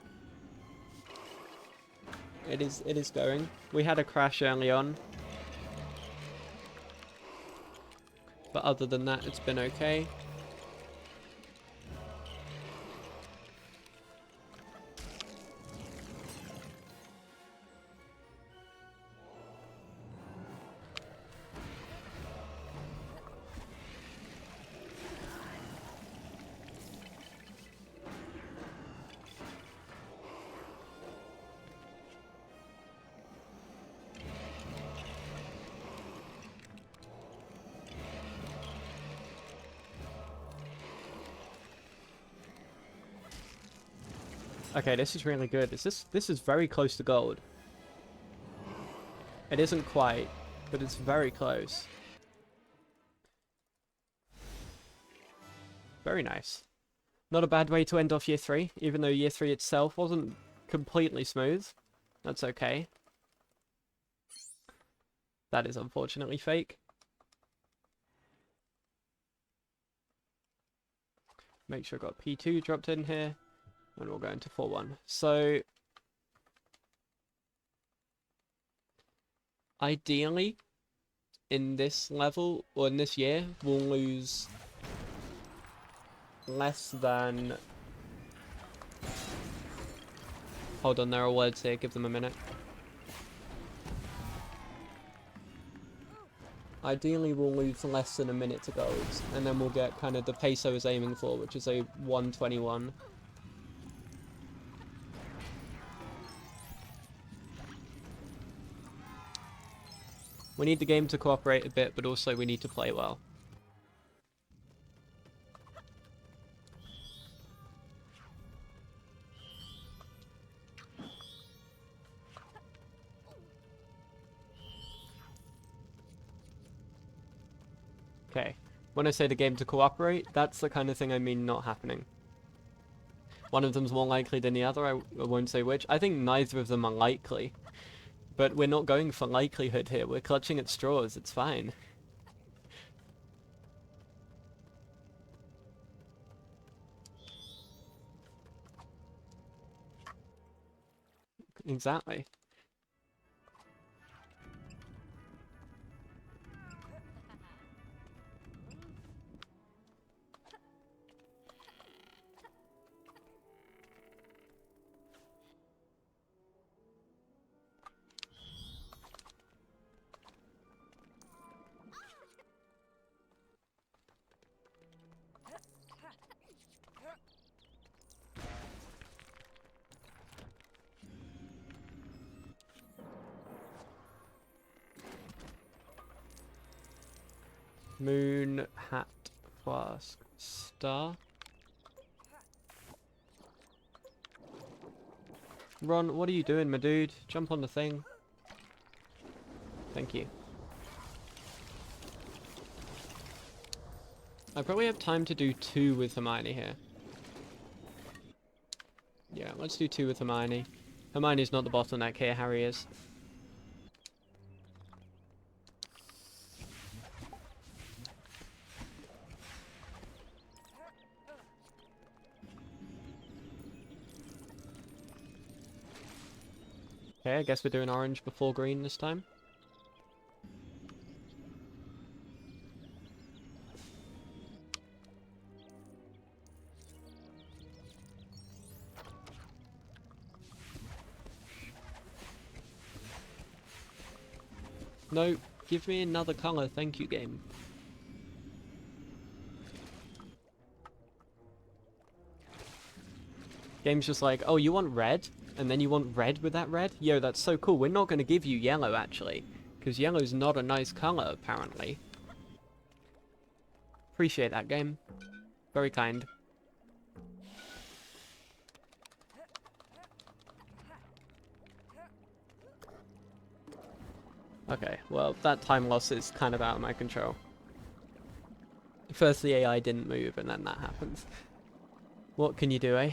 It is going. We had a crash early on. But other than that, it's been okay. Okay, this is really good. This is very close to gold. It isn't quite, but it's very close. Very nice. Not a bad way to end off year 3, even though year 3 itself wasn't completely smooth. That's okay. That is unfortunately fake. Make sure I got P2 dropped in here. And we'll go into 4-1. So, ideally, in this level, or in this year, we'll lose less than... Hold on, there are words here, give them a minute. Ideally, we'll lose less than a minute to gold, and then we'll get kind of the pace I was aiming for, which is a 1:21. We need the game to cooperate a bit, but also we need to play well. Okay, when I say the game to cooperate, that's the kind of thing I mean not happening. One of them's more likely than the other, I won't say which. I think neither of them are likely. But we're not going for likelihood here, we're clutching at straws, it's fine. Exactly. Moon, hat, flask, star. Ron, what are you doing, my dude? Jump on the thing. Thank you. I probably have time to do 2 with Hermione here. Yeah, let's do 2 with Hermione. Hermione's not the bottleneck here, Harry is. Okay, I guess we're doing orange before green this time. No, give me another colour, thank you, game. Game's just like, oh, you want red? And then you want red with that red? Yo, that's so cool. We're not going to give you yellow, actually. Because yellow's not a nice colour, apparently. Appreciate that, game. Very kind. Okay, well, that time loss is kind of out of my control. First the AI didn't move, and then that happens. What can you do, eh?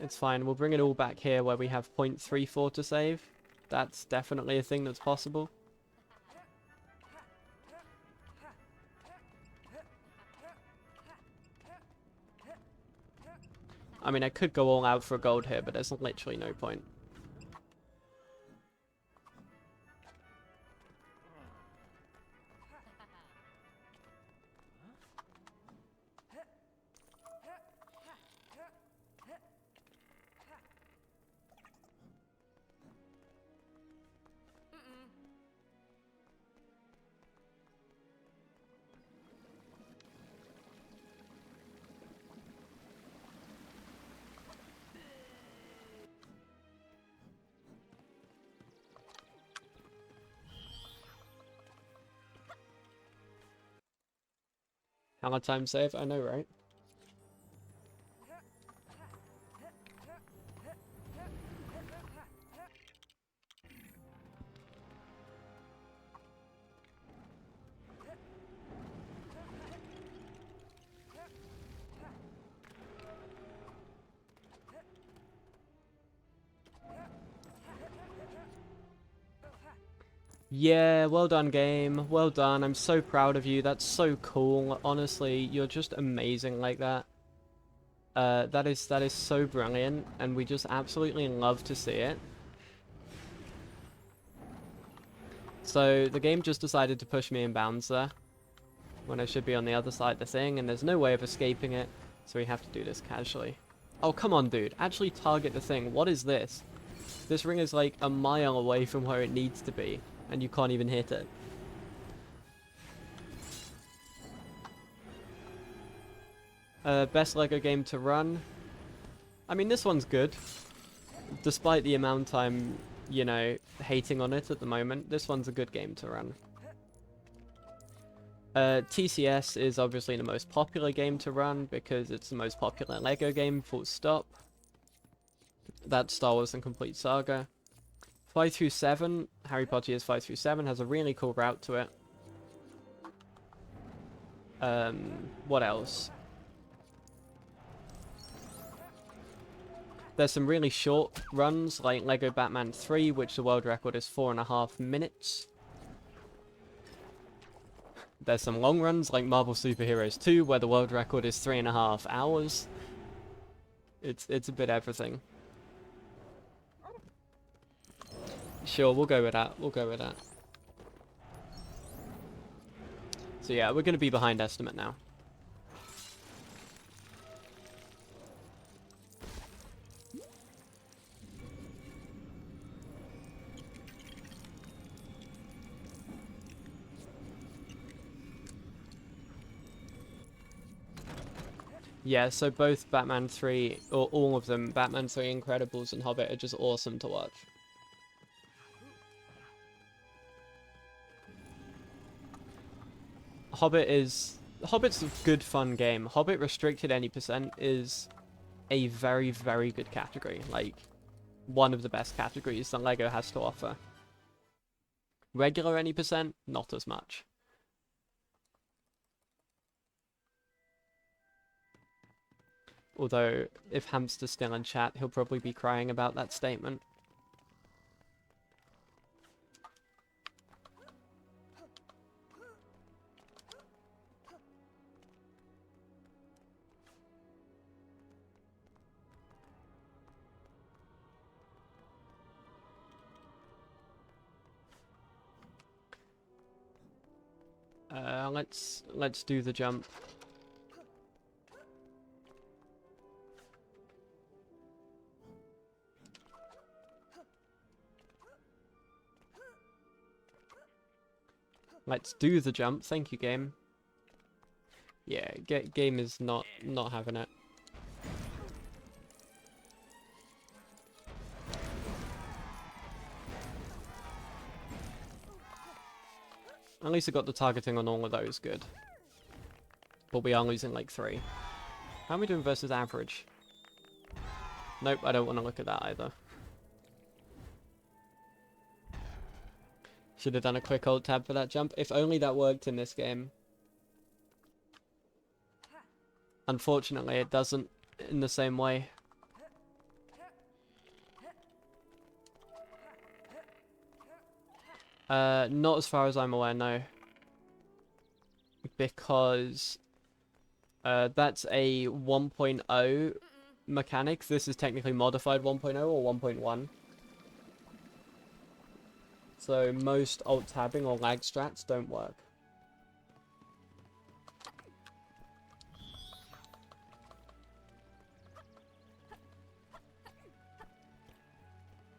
It's fine, we'll bring it all back here where we have 0.34 to save. That's definitely a thing that's possible. I mean, I could go all out for gold here, but there's literally no point. How much time save? I know, right? Yeah, well done, game. Well done. I'm so proud of you. That's so cool. Honestly, you're just amazing like that. That is so brilliant, and we just absolutely love to see it. So the game just decided to push me in bounds there, when I should be on the other side of the thing, and there's no way of escaping it, so we have to do this casually. Oh, come on, dude. Actually target the thing. What is this? This ring is like a mile away from where it needs to be, and you can't even hit it. Best LEGO game to run. I mean, this one's good. Despite the amount I'm, you know, hating on it at the moment, this one's a good game to run. TCS is obviously the most popular game to run because it's the most popular LEGO game, full stop. That's Star Wars and Complete Saga. 5 through 7, Harry Potter Years 5 through 7 has a really cool route to it. What else? There's some really short runs, like LEGO Batman 3, which the world record is 4.5 minutes. There's some long runs, like Marvel Super Heroes 2, where the world record is 3.5 hours. It's a bit everything. Sure, we'll go with that. We'll go with that. So yeah, we're going to be behind estimate now. Yeah, so both Batman 3, or all of them, Batman 3, Incredibles, and Hobbit are just awesome to watch. Hobbit's a good fun game. Hobbit restricted any percent is a very, very good category. Like, one of the best categories that LEGO has to offer. Regular any percent, not as much. Although, if Hamster's still in chat, he'll probably be crying about that statement. Let's do the jump. Let's do the jump. Thank you, game. Yeah, game is not having it. At least I got the targeting on all of those good. But we are losing like 3. How are we doing versus average? Nope, I don't want to look at that either. Should have done a quick alt tab for that jump. If only that worked in this game. Unfortunately, it doesn't in the same way. Not as far as I'm aware, no. Because that's a 1.0 mechanic. This is technically modified 1.0 or 1.1. So most alt tabbing or lag strats don't work.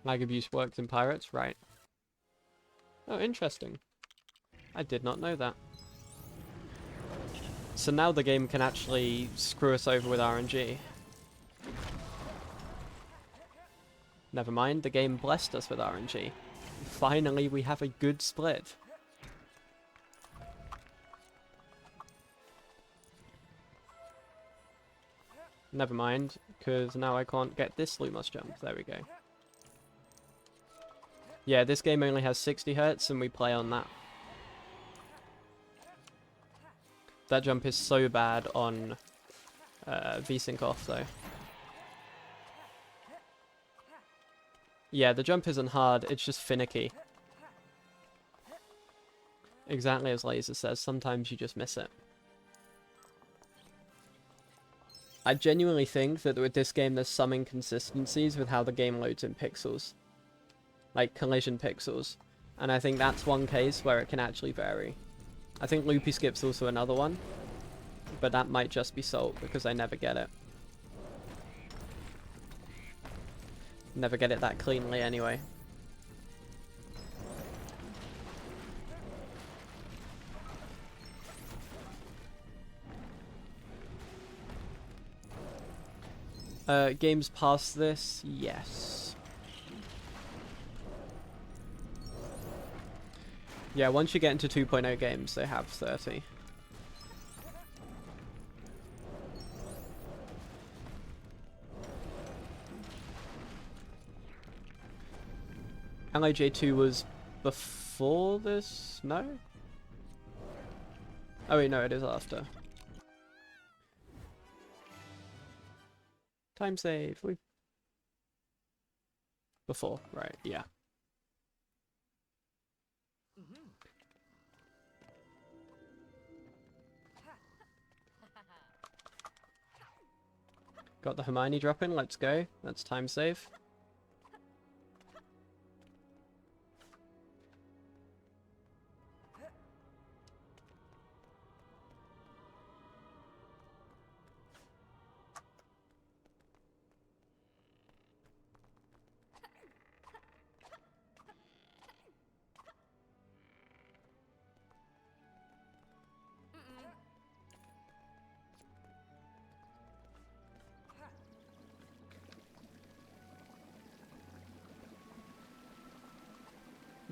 Lag abuse works in Pirates, right? Oh, interesting. I did not know that. So now the game can actually screw us over with RNG. Never mind, the game blessed us with RNG. Finally, we have a good split. Never mind, because now I can't get this Lumos jump. There we go. Yeah, this game only has 60 Hz and we play on that. That jump is so bad on VSync off though. Yeah, the jump isn't hard, it's just finicky. Exactly as Laser says, sometimes you just miss it. I genuinely think that with this game there's some inconsistencies with how the game loads in pixels. Like collision pixels. And I think that's one case where it can actually vary. I think Loopy Skip's also another one. But that might just be salt because I never get it. Never get it that cleanly anyway. Games past this? Yes. Yeah, once you get into 2.0 games, they have 30. LHP was before this? No? Oh wait, no, it is after. Time save. Before, right, yeah. Got the Hermione drop in, let's go. That's time save.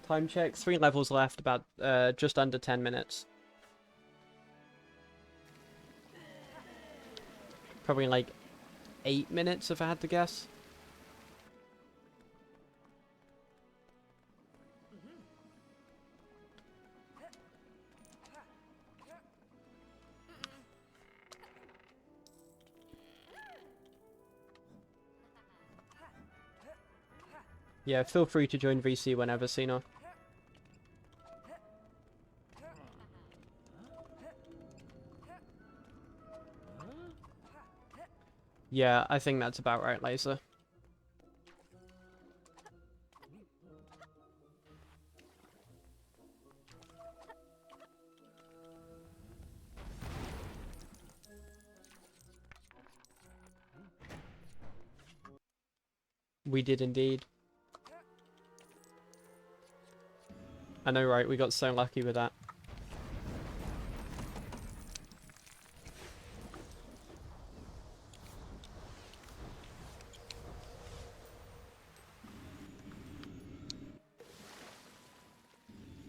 Time check, 3 levels left, about just under 10 minutes. Probably like 8 minutes if I had to guess. Yeah, feel free to join VC whenever, Cena. Yeah, I think that's about right, Laser. We did indeed. I know, right? We got so lucky with that.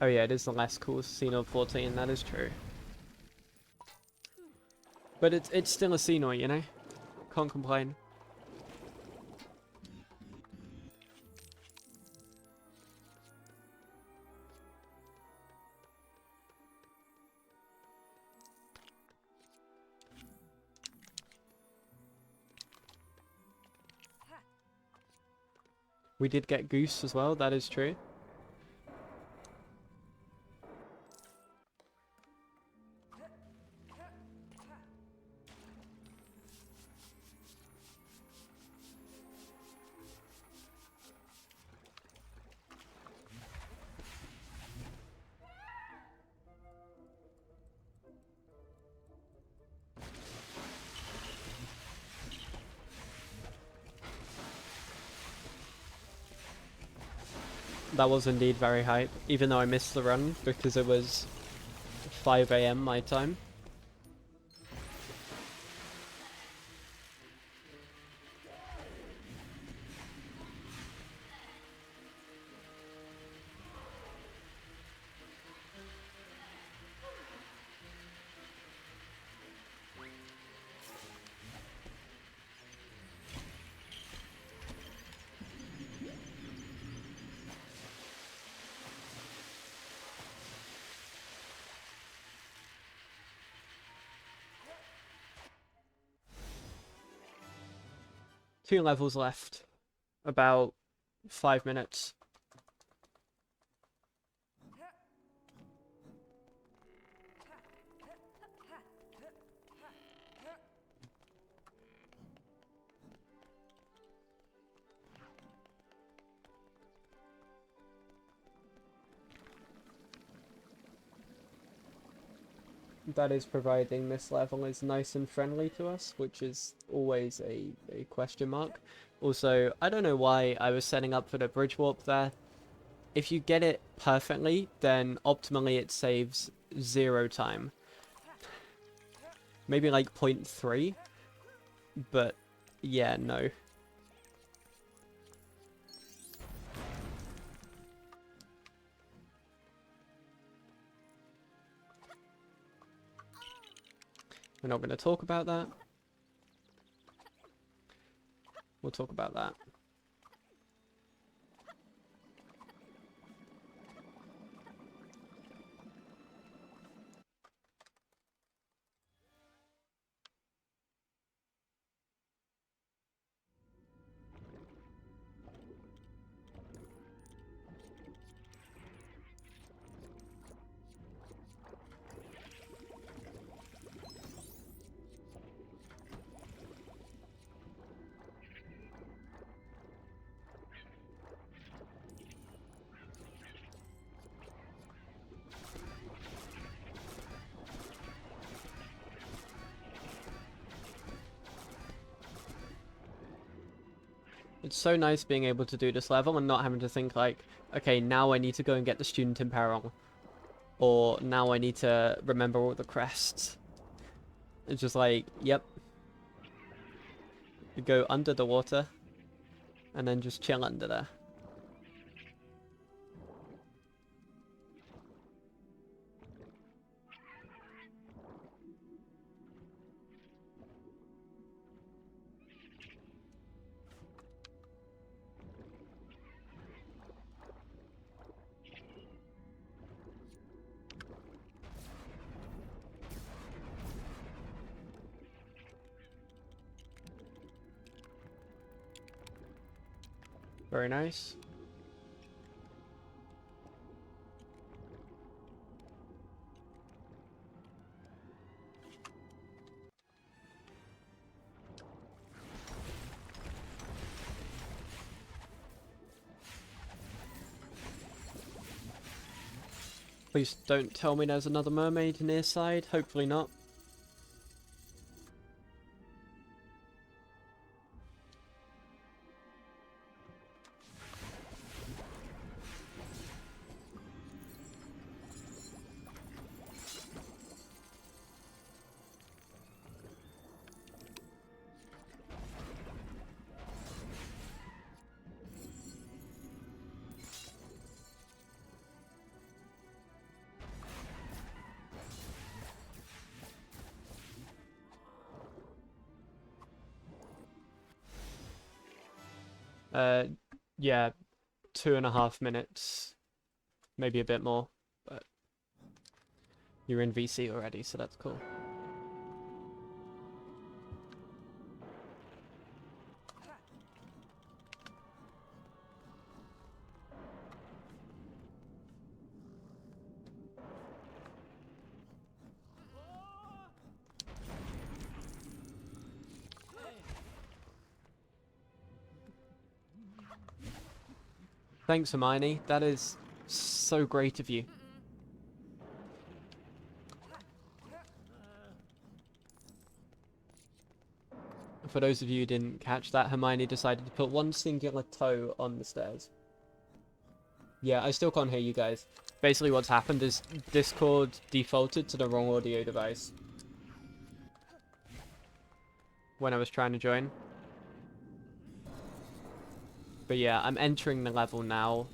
Oh yeah, it is the less cool Xenor 14, that is true. But it's still a Xenor, you know? Can't complain. We did get Goose as well, that is true. That was indeed very hype, even though I missed the run because it was 5 AM my time. Two levels left. About 5 minutes. that is providing this level is nice and friendly to us, which is always a question mark. Also, I don't know why I was setting up for the bridge warp there. If you get it perfectly, then optimally it saves 0 time. Maybe like 0.3, but yeah, no. We're not going to talk about that. We'll talk about that. It's so nice being able to do this level and not having to think like, okay, now I need to go and get the student in peril. Or now I need to remember all the crests. It's just like, yep. You go under the water and then just chill under there. Very nice. Please don't tell me there's another mermaid near side. Hopefully not. Yeah, 2.5 minutes, maybe a bit more, but you're in VC already, so that's cool. Thanks, Hermione. That is so great of you. For those of you who didn't catch that, Hermione decided to put one singular toe on the stairs. Yeah, I still can't hear you guys. Basically what's happened is Discord defaulted to the wrong audio device when I was trying to join. But yeah, I'm entering the level now.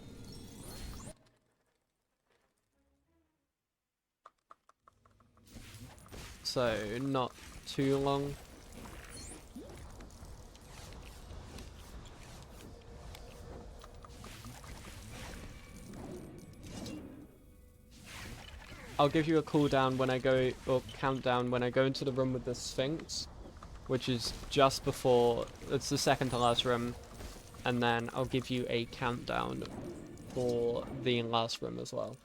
So, not too long. I'll give you a cooldown when I go, or countdown when I go into the room with the Sphinx, which is just before, it's the second to last room, and then I'll give you a countdown for the last room as well.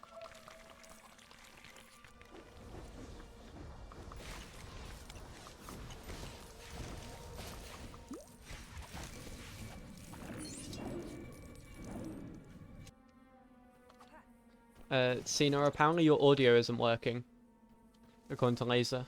Cena, apparently your audio isn't working. according to laser.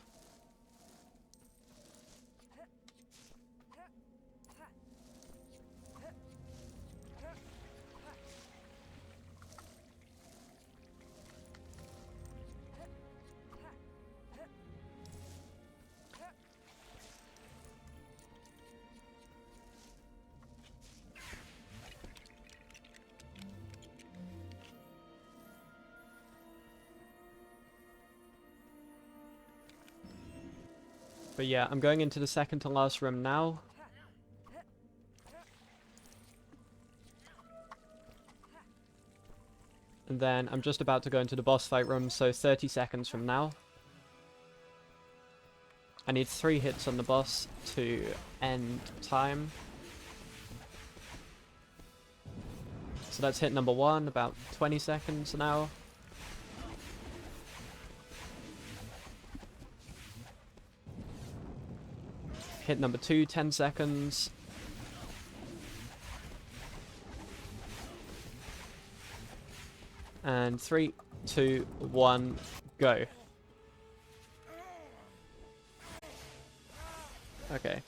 But yeah, I'm going into the second to last room now. And then I'm just about to go into the boss fight room, so 30 seconds from now. I need 3 hits on the boss to end time. So that's hit number 1, about 20 seconds now. Hit number 2, 10 seconds. And 3, 2, 1, go. Okay.